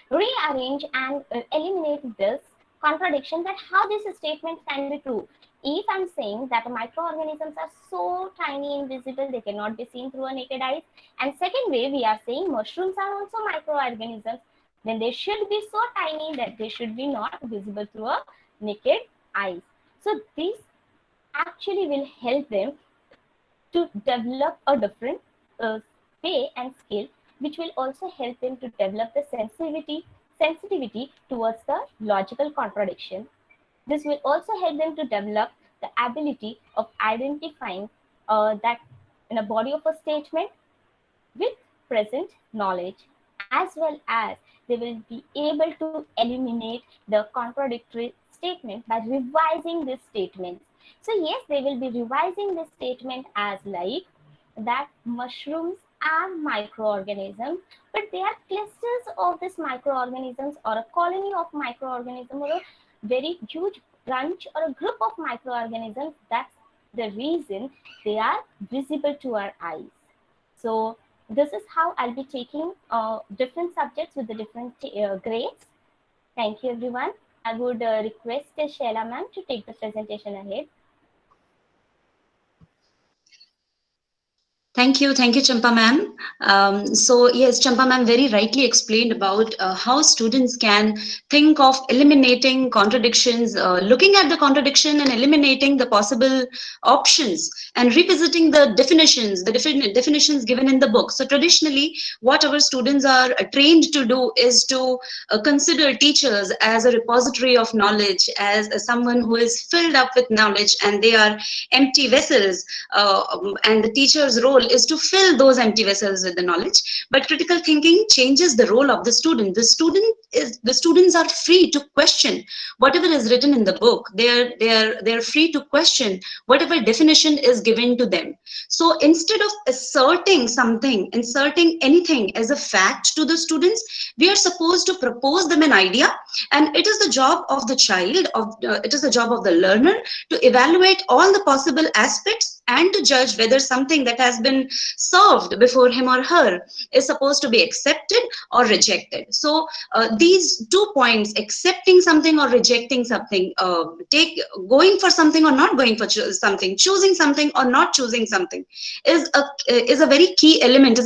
rearrange and eliminate this contradiction, that how this statement can be true. If I'm saying that microorganisms are so tiny, invisible, they cannot be seen through a naked eye, and second way we are saying mushrooms are also microorganisms, then they should be so tiny that they should be not visible through a naked eyes. So this actually will help them to develop a different way and skill, which will also help them to develop the sensitivity towards the logical contradiction. This will also help them to develop the ability of identifying that in a body of a statement with present knowledge, as well as they will be able to eliminate the contradictory statement by revising this statement. So yes, they will be revising this statement as like that mushrooms are microorganisms, but they are clusters of these microorganisms, or a colony of microorganisms, or a very huge bunch or a group of microorganisms. That's the reason they are visible to our eyes. So this is how I'll be taking different subjects with the different grades. Thank you, everyone. I would request Shaila ma'am to take the presentation ahead. Thank you, Champa ma'am. So yes, Champa ma'am very rightly explained about how students can think of eliminating contradictions, looking at the contradiction and eliminating the possible options, and revisiting the definitions, definitions given in the book. So traditionally, what our students are trained to do is to consider teachers as a repository of knowledge, as someone who is filled up with knowledge, and they are empty vessels, and the teacher's role is to fill those empty vessels with the knowledge. But critical thinking changes the role of the student. The students are free to question whatever is written in the book. They're free to question whatever definition is given to them. So instead of inserting anything as a fact to the students, we are supposed to propose them an idea, and it is the job of the child, it is the job of the learner to evaluate all the possible aspects and to judge whether something that has been served before him or her is supposed to be accepted or rejected. So these 2 points, accepting something or rejecting something, going for something or not going for something, choosing something or not choosing something, is a very key element,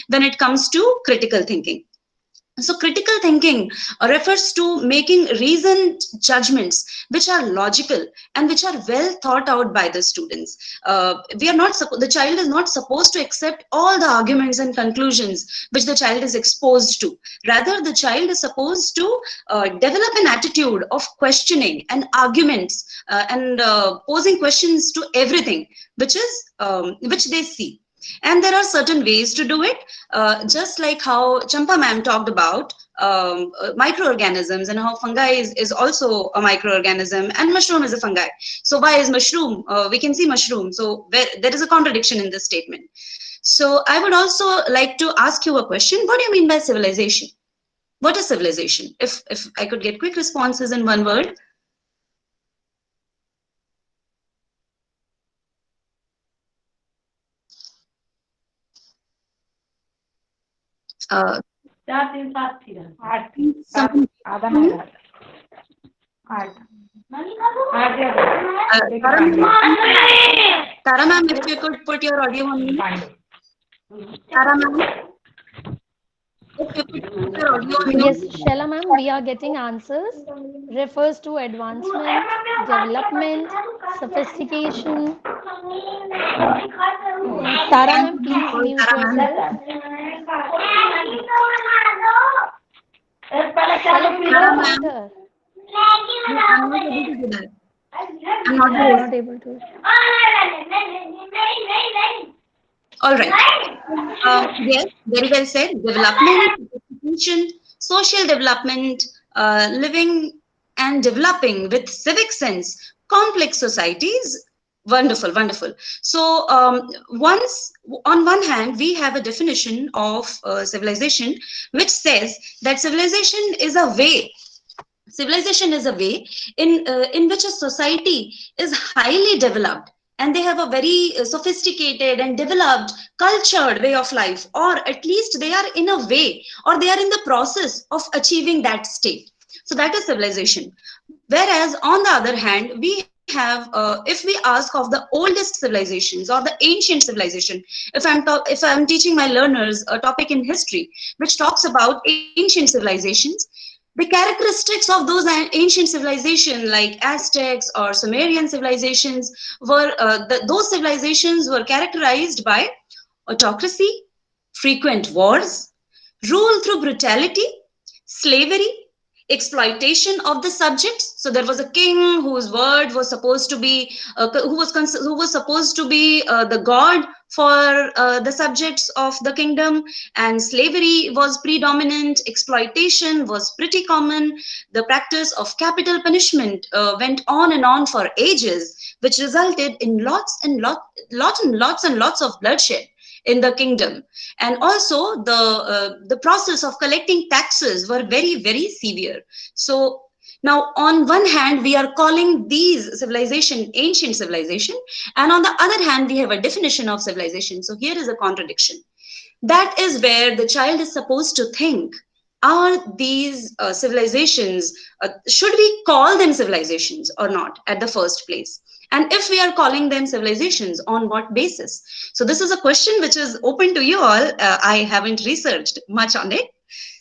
when it comes to critical thinking. So critical thinking refers to making reasoned judgments which are logical and which are well thought out by the students. The child is not supposed to accept all the arguments and conclusions which the child is exposed to. Rather, the child is supposed to develop an attitude of questioning and arguments and posing questions to everything which they see. And there are certain ways to do it, just like how Champa ma'am talked about microorganisms, and how fungi is also a microorganism and mushroom is a fungi. So why is mushroom? We can see mushroom. So there is a contradiction in this statement. So I would also like to ask you a question. What do you mean by civilization? What is civilization? If I could get quick responses in one word. Tara ma'am, if you could put your audio on mute. Tara ma'am, if you could put your audio on mute. Yes, Shaila ma'am, we are getting answers. Refers to advancement, development, sophistication. Tara ma'am, please mute yourself. Tara ma'am, I'm not able to do that. I'm not able to. All right. Yes, very well said. Development, education, social development, living and developing with civic sense complex societies. Wonderful, wonderful. So once on one hand, we have a definition of civilization, which says that civilization is a way. Civilization is a way in which a society is highly developed, and they have a very sophisticated and developed cultured way of life, or at least they are in a way, or they are in the process of achieving that state. So that is civilization. Whereas on the other hand, we have, if we ask of the oldest civilizations or the ancient civilization, if I'm teaching my learners a topic in history which talks about ancient civilizations, the characteristics of those ancient civilizations like Aztecs or Sumerian civilizations were, those civilizations were characterized by autocracy, frequent wars, rule through brutality, slavery, exploitation of the subjects. So there was a king whose word was supposed to be who was supposed to be the god for the subjects of the kingdom, and slavery was predominant, exploitation was pretty common, the practice of capital punishment went on and on for ages, which resulted in lots and lots of bloodshed in the kingdom. And also the process of collecting taxes were very severe. So now on one hand we are calling these civilization ancient civilization, and on the other hand we have a definition of civilization. So here is a contradiction. That is where the child is supposed to think, are these civilizations, should we call them civilizations or not at the first place? And if we are calling them civilizations, on what basis? So this is a question which is open to you all. I haven't researched much on it.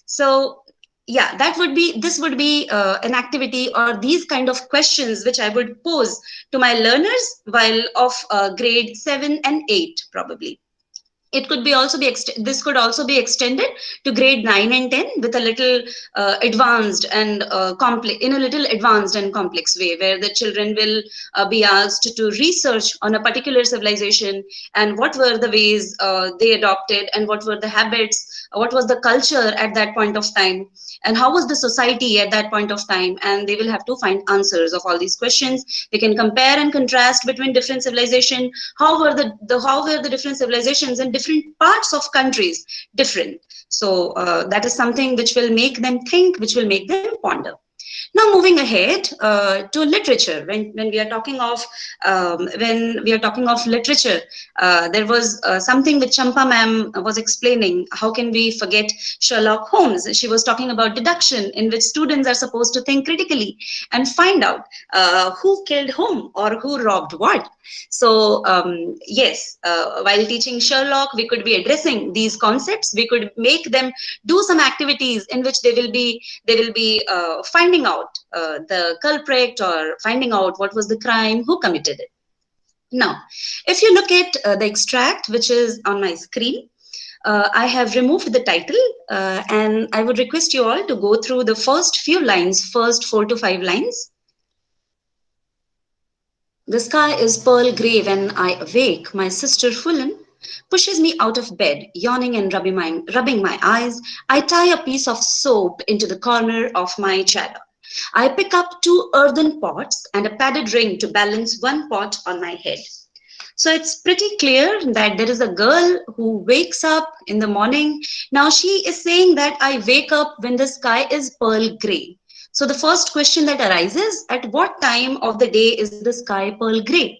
So yeah, this would be an activity, or these kind of questions which I would pose to my learners while of grade 7 and 8 probably. It could be also be this could also be extended to grade 9 and 10 with a little advanced and in a little advanced and complex way, where the children will be asked to research on a particular civilization and what were the ways they adopted, and what were the habits, what was the culture at that point of time, and how was the society at that point of time. And they will have to find answers of all these questions. They can compare and contrast between different civilizations. How were the different civilizations in different parts of countries different? So that is something which will make them think, which will make them ponder. Now moving ahead to literature, when we are talking of literature, there was something which Champa ma'am was explaining. How can we forget Sherlock Holmes? She was talking about deduction, in which students are supposed to think critically and find out who killed whom or who robbed what. So yes, while teaching Sherlock, we could be addressing these concepts. We could make them do some activities in which they will be finding out the culprit, or finding out what was the crime, who committed it. Now, if you look at the extract which is on my screen, I have removed the title, and I would request you all to go through the first few lines, first 4 to 5 lines. The sky is pearl grey when I awake. My sister Fulham pushes me out of bed, yawning and rubbing my eyes. I tie a piece of soap into the corner of my chador. I pick up 2 earthen pots and a padded ring to balance one pot on my head. So it's pretty clear that there is a girl who wakes up in the morning. Now she is saying that I wake up when the sky is pearl grey. So the first question that arises, at what time of the day is the sky pearl grey?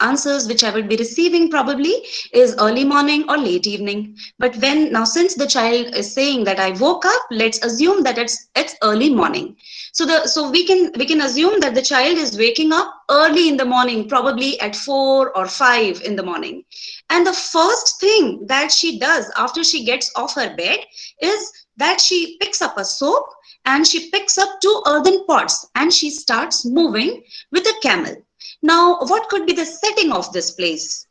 Answers which I would be receiving probably is early morning or late evening. But since the child is saying that I woke up, let's assume that it's early morning. So we can assume that the child is waking up early in the morning, probably at 4 or 5 in the morning. And the first thing that she does after she gets off her bed is that she picks up a soap, and she picks up 2 earthen pots, and she starts moving with a camel. Now, what could be the setting of this place?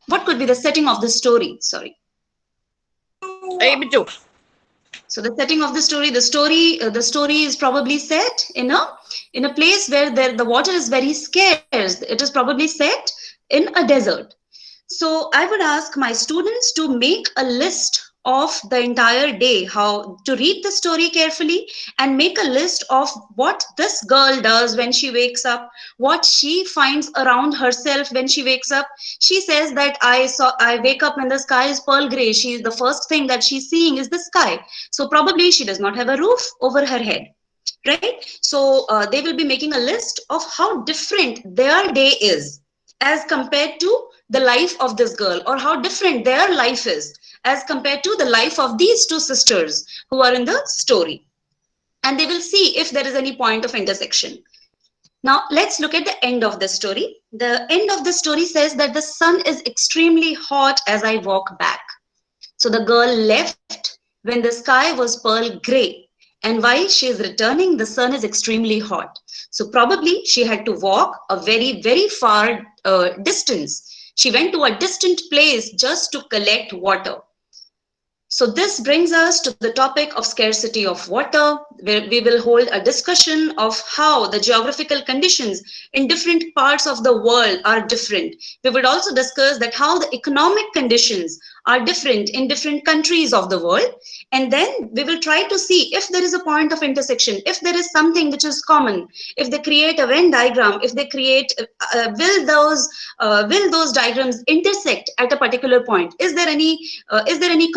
What could be the setting of the story? Sorry. So the setting of the story is probably set in a place where the water is very scarce. It is probably set in a desert. So I would ask my students to make a list of the entire day, how to read the story carefully and make a list of what this girl does when she wakes up, what she finds around herself when she wakes up. She says that I wake up when the sky is pearl gray. The first thing that she's seeing is the sky. So probably she does not have a roof over her head. Right? So they will be making a list of how different their day is as compared to the life of this girl, or how different their life is as compared to the life of these two sisters who are in the story. And they will see if there is any point of intersection. Now, let's look at the end of the story. The end of the story says that the sun is extremely hot as I walk back. So the girl left when the sky was pearl gray. And while she is returning, the sun is extremely hot. So probably she had to walk a very, very far distance. She went to a distant place just to collect water. So this brings us to the topic of scarcity of water, where we will hold a discussion of how the geographical conditions in different parts of the world are different. We would also discuss that how the economic conditions are different in different countries of the world. And then we will try to see if there is a point of intersection, if there is something which is common, if they create a Venn diagram, if they create, will those diagrams intersect at a particular point? Is there any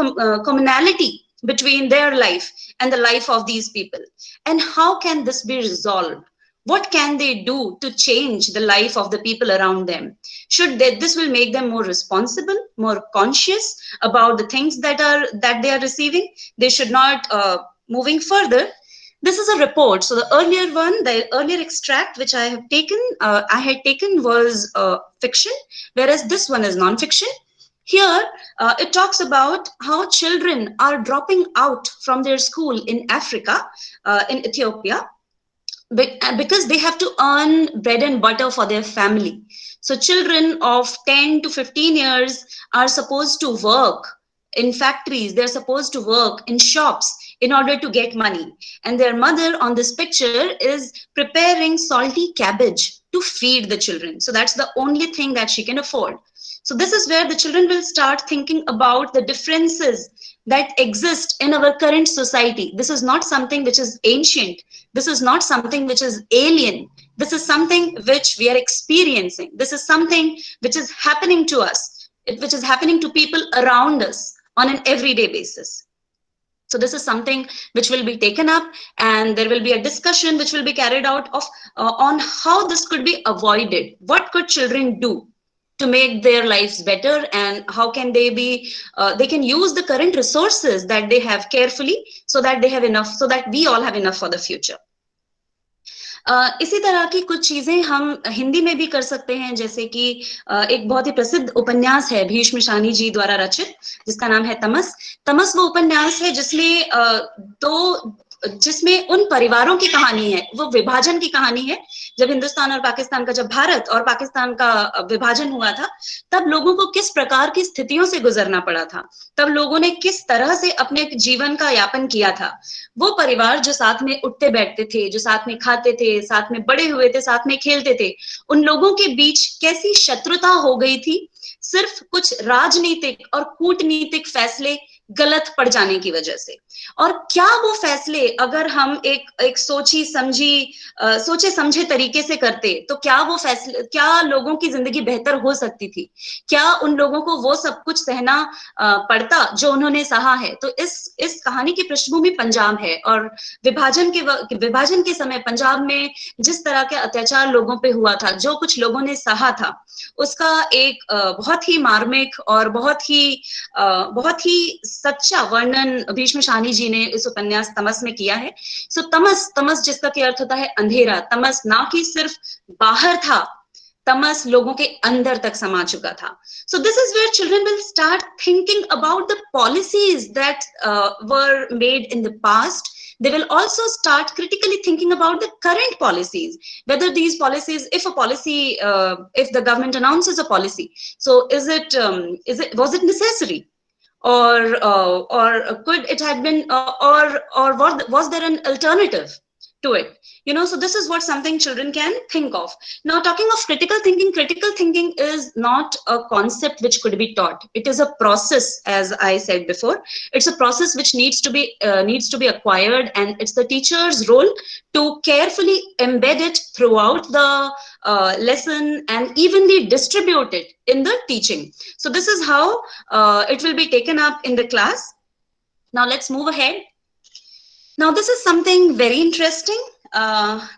commonality between their life and the life of these people? And how can this be resolved? What can they do to change the life of the people around them? This will make them more responsible, more conscious about the things that they are receiving. They should not, moving further. This is a report. So the earlier extract which I had taken was fiction, whereas this one is non-fiction. Here, it talks about how children are dropping out from their school in Africa, in Ethiopia, because they have to earn bread and butter for their family. So children of 10 to 15 years are supposed to work in factories. They're supposed to work in shops in order to get money. And their mother on this picture is preparing salty cabbage to feed the children. So that's the only thing that she can afford. So this is where the children will start thinking about the differences that exist in our current society. This is not something which is ancient. This is not something which is alien. This is something which we are experiencing. This is something which is happening to us, which is happening to people around us on an everyday basis. So this is something which will be taken up, and there will be a discussion which will be carried out on how this could be avoided. What could children do to make their lives better, and how can they can use the current resources that they have carefully, so that they have enough, so that we all have enough for the future. इसी तरह की कुछ चीजें हम हिंदी में भी कर सकते हैं, जैसे कि एक बहुत ही प्रसिद्ध उपन्यास है भीष्म शानी जी द्वारा रचित, जिसका नाम है तमस। तमस वो उपन्यास है जिसमें उन परिवारों की कहानी है, वो विभाजन की कहानी है। जब हिंदुस्तान और पाकिस्तान का, जब भारत और पाकिस्तान का विभाजन हुआ था, तब लोगों को किस प्रकार की स्थितियों से गुजरना पड़ा था, तब लोगों ने किस तरह से अपने जीवन का यापन किया था। वो परिवार जो साथ में उठते बैठते थे, जो साथ में खाते थे, साथ में बड़े हुए थे, साथ में खेलते थे, उन लोगों के बीच कैसी शत्रुता हो गई थी, सिर्फ कुछ राजनीतिक और कूटनीतिक फैसले गलत पड़ जाने की वजह से। और क्या वो फैसले अगर हम एक सोचे समझे तरीके से करते, तो क्या लोगों की जिंदगी बेहतर हो सकती थी? क्या उन लोगों को वो सब कुछ सहना पड़ता जो उन्होंने सहा है? तो इस कहानी की पृष्ठभूमि पंजाब है, और विभाजन के समय पंजाब में जिस तरह के अत्याचार लोगों पे हुआ था, जो कुछ लोगों ने सहा था, उसका एक बहुत ही मार्मिक और बहुत ही सच्चा वर्णन भीष्म शानी जी ने इस उपन्यास तमस में किया है। सो तमस जिसका क्या अर्थ होता है अंधेरा। तमस ना कि सिर्फ बाहर था, तमस लोगों के अंदर तक समा चुका था। So this is where children will start thinking about the policies that were made in the past. They will also start critically thinking about the current policies, whether these policies, if the government announces a policy, so was it necessary? Or could it have been, or was there an alternative? to it. So this is what something children can think of. Now, talking of critical thinking is not a concept which could be taught. It is a process, as I said before. It's a process which needs to be acquired, and it's the teacher's role to carefully embed it throughout the lesson and evenly distribute it in the teaching. So this is how it will be taken up in the class. Now let's move ahead. Now, this is something very interesting.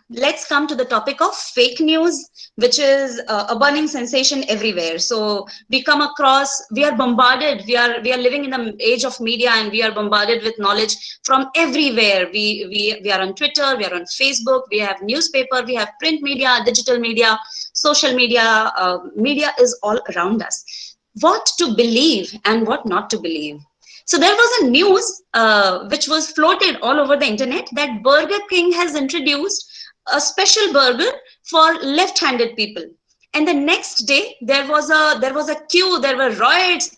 Let's come to the topic of fake news, which is a burning sensation everywhere. So we come across, we are bombarded, we are living in the age of media, and we are bombarded with knowledge from everywhere. We are on Twitter, we are on Facebook, we have newspaper, we have print media, digital media, social media. Media is all around us. What to believe and what not to believe. So there was a news which was floated all over the internet that Burger King has introduced a special burger for left-handed people. And the next day there was a queue, there were riots,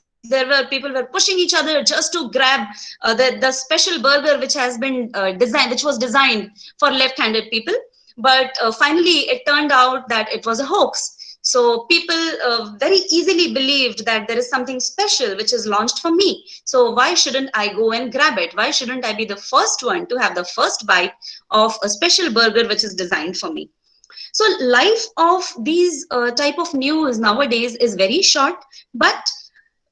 people were pushing each other just to grab the special burger which has been which was designed for left-handed people. But finally it turned out that it was a hoax. So people very easily believed that there is something special which is launched for me. So why shouldn't I go and grab it? Why shouldn't I be the first one to have the first bite of a special burger which is designed for me? So life of these type of news nowadays is very short, but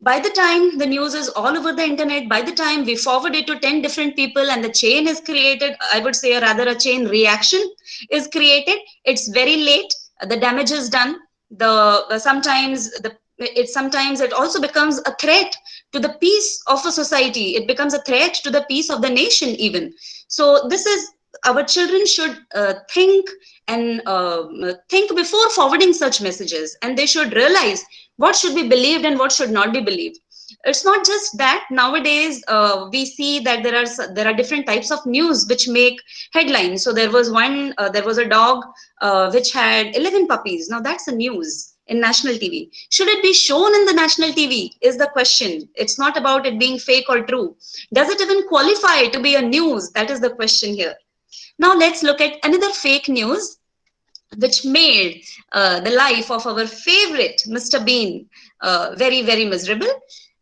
by the time the news is all over the internet, by the time we forward it to 10 different people and the chain is created, I would say rather a chain reaction is created, it's very late, the damage is done. Sometimes it also becomes a threat to the peace of a society. It becomes a threat to the peace of the nation even. So this is, our children should think before forwarding such messages, and they should realize what should be believed and what should not be believed. It's not just that. Nowadays we see that there are different types of news which make headlines. So there was a dog which had 11 puppies. Now that's a news in national TV. Should it be shown in the national TV is the question. It's not about it being fake or true. Does it even qualify to be a news? That is the question here. Now let's look at another fake news which made the life of our favorite Mr. Bean very, very miserable.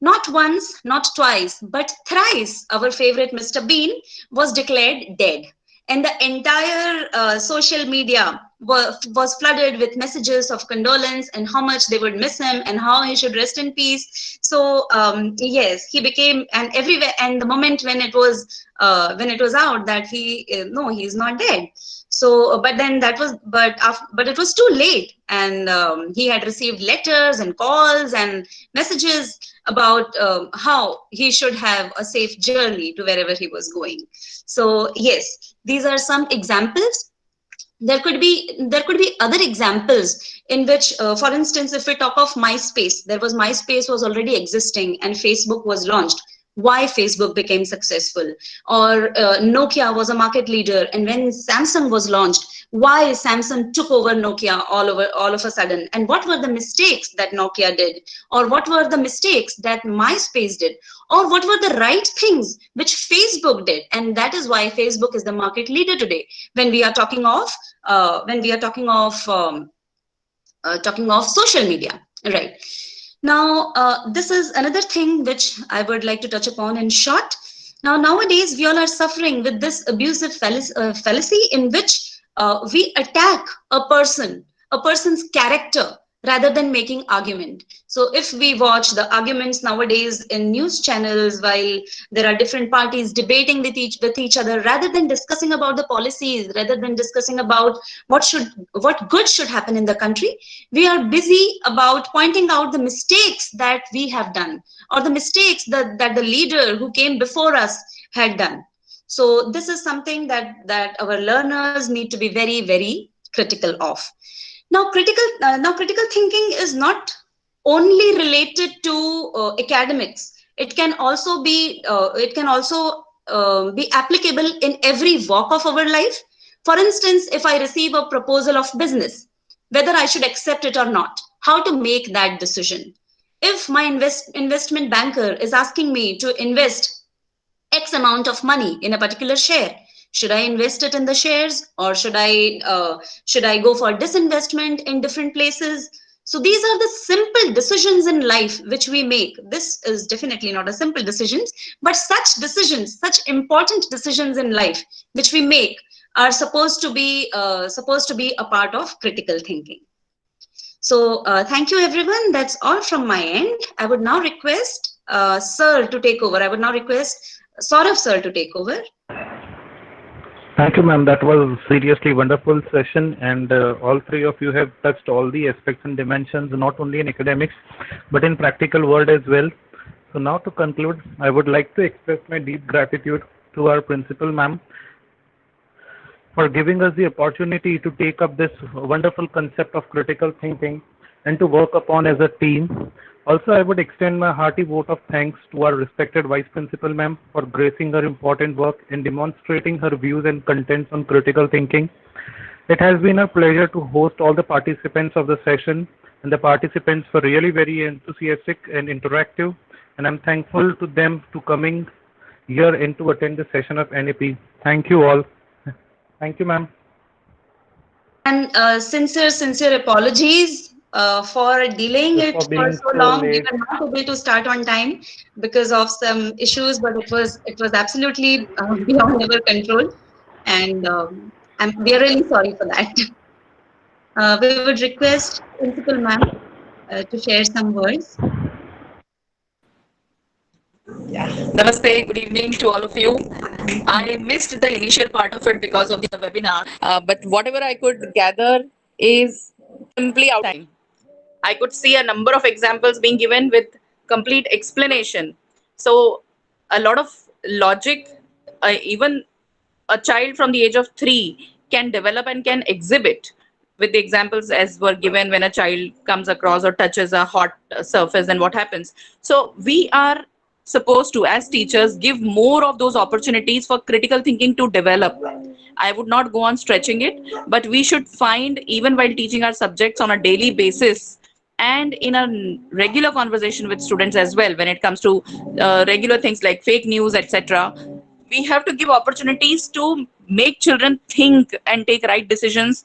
Not once, not twice, but thrice our favorite Mr. Bean was declared dead. And the entire social media was flooded with messages of condolence and how much they would miss him and how he should rest in peace. So yes, he became, and everywhere, and the moment when it was out that he's not dead. So, but it was too late, and he had received letters and calls and messages about how he should have a safe journey to wherever he was going. So yes, these are some examples. There could be other examples in which, for instance, if we talk of MySpace, MySpace was already existing and Facebook was launched. Why Facebook became successful? Or Nokia was a market leader, and when Samsung was launched, why Samsung took over Nokia all of a sudden, and what were the mistakes that Nokia did, or what were the mistakes that MySpace did, or what were the right things which Facebook did, and that is why Facebook is the market leader today. When we are talking of social media, right? Now, this is another thing which I would like to touch upon in short. Now, nowadays, we all are suffering with this abusive fallacy in which we attack a person's character rather than making argument. So if we watch the arguments nowadays in news channels, while there are different parties debating with each other, rather than discussing about the policies, rather than discussing about what good should happen in the country, we are busy about pointing out the mistakes that we have done, or the mistakes that the leader who came before us had done. So this is something that our learners need to be very, very critical of. Now, critical thinking is not only related to academics. It can also be applicable in every walk of our life. For instance, if I receive a proposal of business, whether I should accept it or not, how to make that decision. If my investment banker is asking me to invest X amount of money in a particular share, Should I invest it in the shares, or should I go for disinvestment in different places? So these are the simple decisions in life which we make. This is definitely not a simple decisions, but such decisions, such important decisions in life which we make are supposed to be a part of critical thinking. So thank you, everyone. That's all from my end. I would now request Sir to take over. I would now request Saurabh Sir to take over. Thank you, ma'am. That was seriously wonderful session, and all three of you have touched all the aspects and dimensions, not only in academics, but in practical world as well. So now to conclude, I would like to express my deep gratitude to our principal, ma'am, for giving us the opportunity to take up this wonderful concept of critical thinking and to work upon as a team. Also, I would extend my hearty vote of thanks to our respected Vice Principal, ma'am, for gracing her important work in demonstrating her views and contents on critical thinking. It has been a pleasure to host all the participants of the session, and the participants were really very enthusiastic and interactive, and I'm thankful to them to coming here and to attend the session of NAP. Thank you all. Thank you, ma'am. And sincere apologies for delaying it for so long. We were not able to start on time because of some issues, but it was absolutely beyond our control, and we are really sorry for that. We would request Principal Ma'am to share some words. Yeah. Namaste, good evening to all of you. I missed the initial part of it because of the webinar, but whatever I could gather is simply out time. I could see a number of examples being given with complete explanation. So a lot of logic, even a child from the age of 3 can develop and can exhibit with the examples as were given when a child comes across or touches a hot surface and what happens. So we are supposed to, as teachers, give more of those opportunities for critical thinking to develop. I would not go on stretching it, but we should find, even while teaching our subjects on a daily basis and in a regular conversation with students as well, when it comes to regular things like fake news, etc., we have to give opportunities to make children think and take right decisions,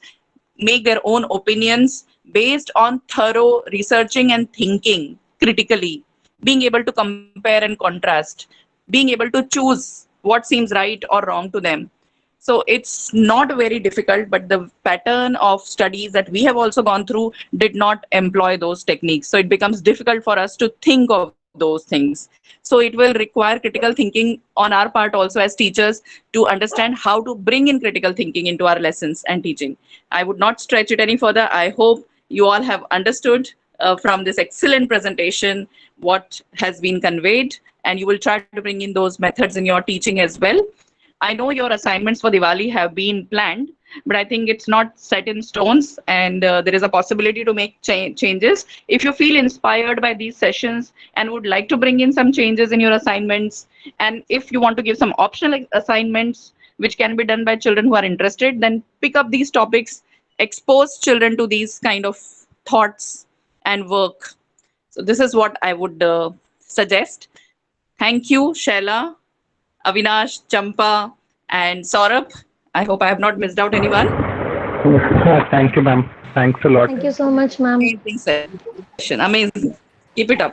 make their own opinions based on thorough researching and thinking critically, being able to compare and contrast, being able to choose what seems right or wrong to them. So it's not very difficult, but the pattern of studies that we have also gone through did not employ those techniques. So it becomes difficult for us to think of those things. So it will require critical thinking on our part also as teachers to understand how to bring in critical thinking into our lessons and teaching. I would not stretch it any further. I hope you all have understood from this excellent presentation what has been conveyed, and you will try to bring in those methods in your teaching as well. I know your assignments for Diwali have been planned, but I think it's not set in stones, and there is a possibility to make changes. If you feel inspired by these sessions and would like to bring in some changes in your assignments, and if you want to give some optional assignments which can be done by children who are interested, then pick up these topics, expose children to these kind of thoughts and work. So this is what I would suggest. Thank you, Shaila, Avinash, Champa, and Saurabh. I hope I have not missed out anyone. Thank you, ma'am. Thanks a lot. Thank you so much, ma'am. Amazing session. Amazing. Keep it up.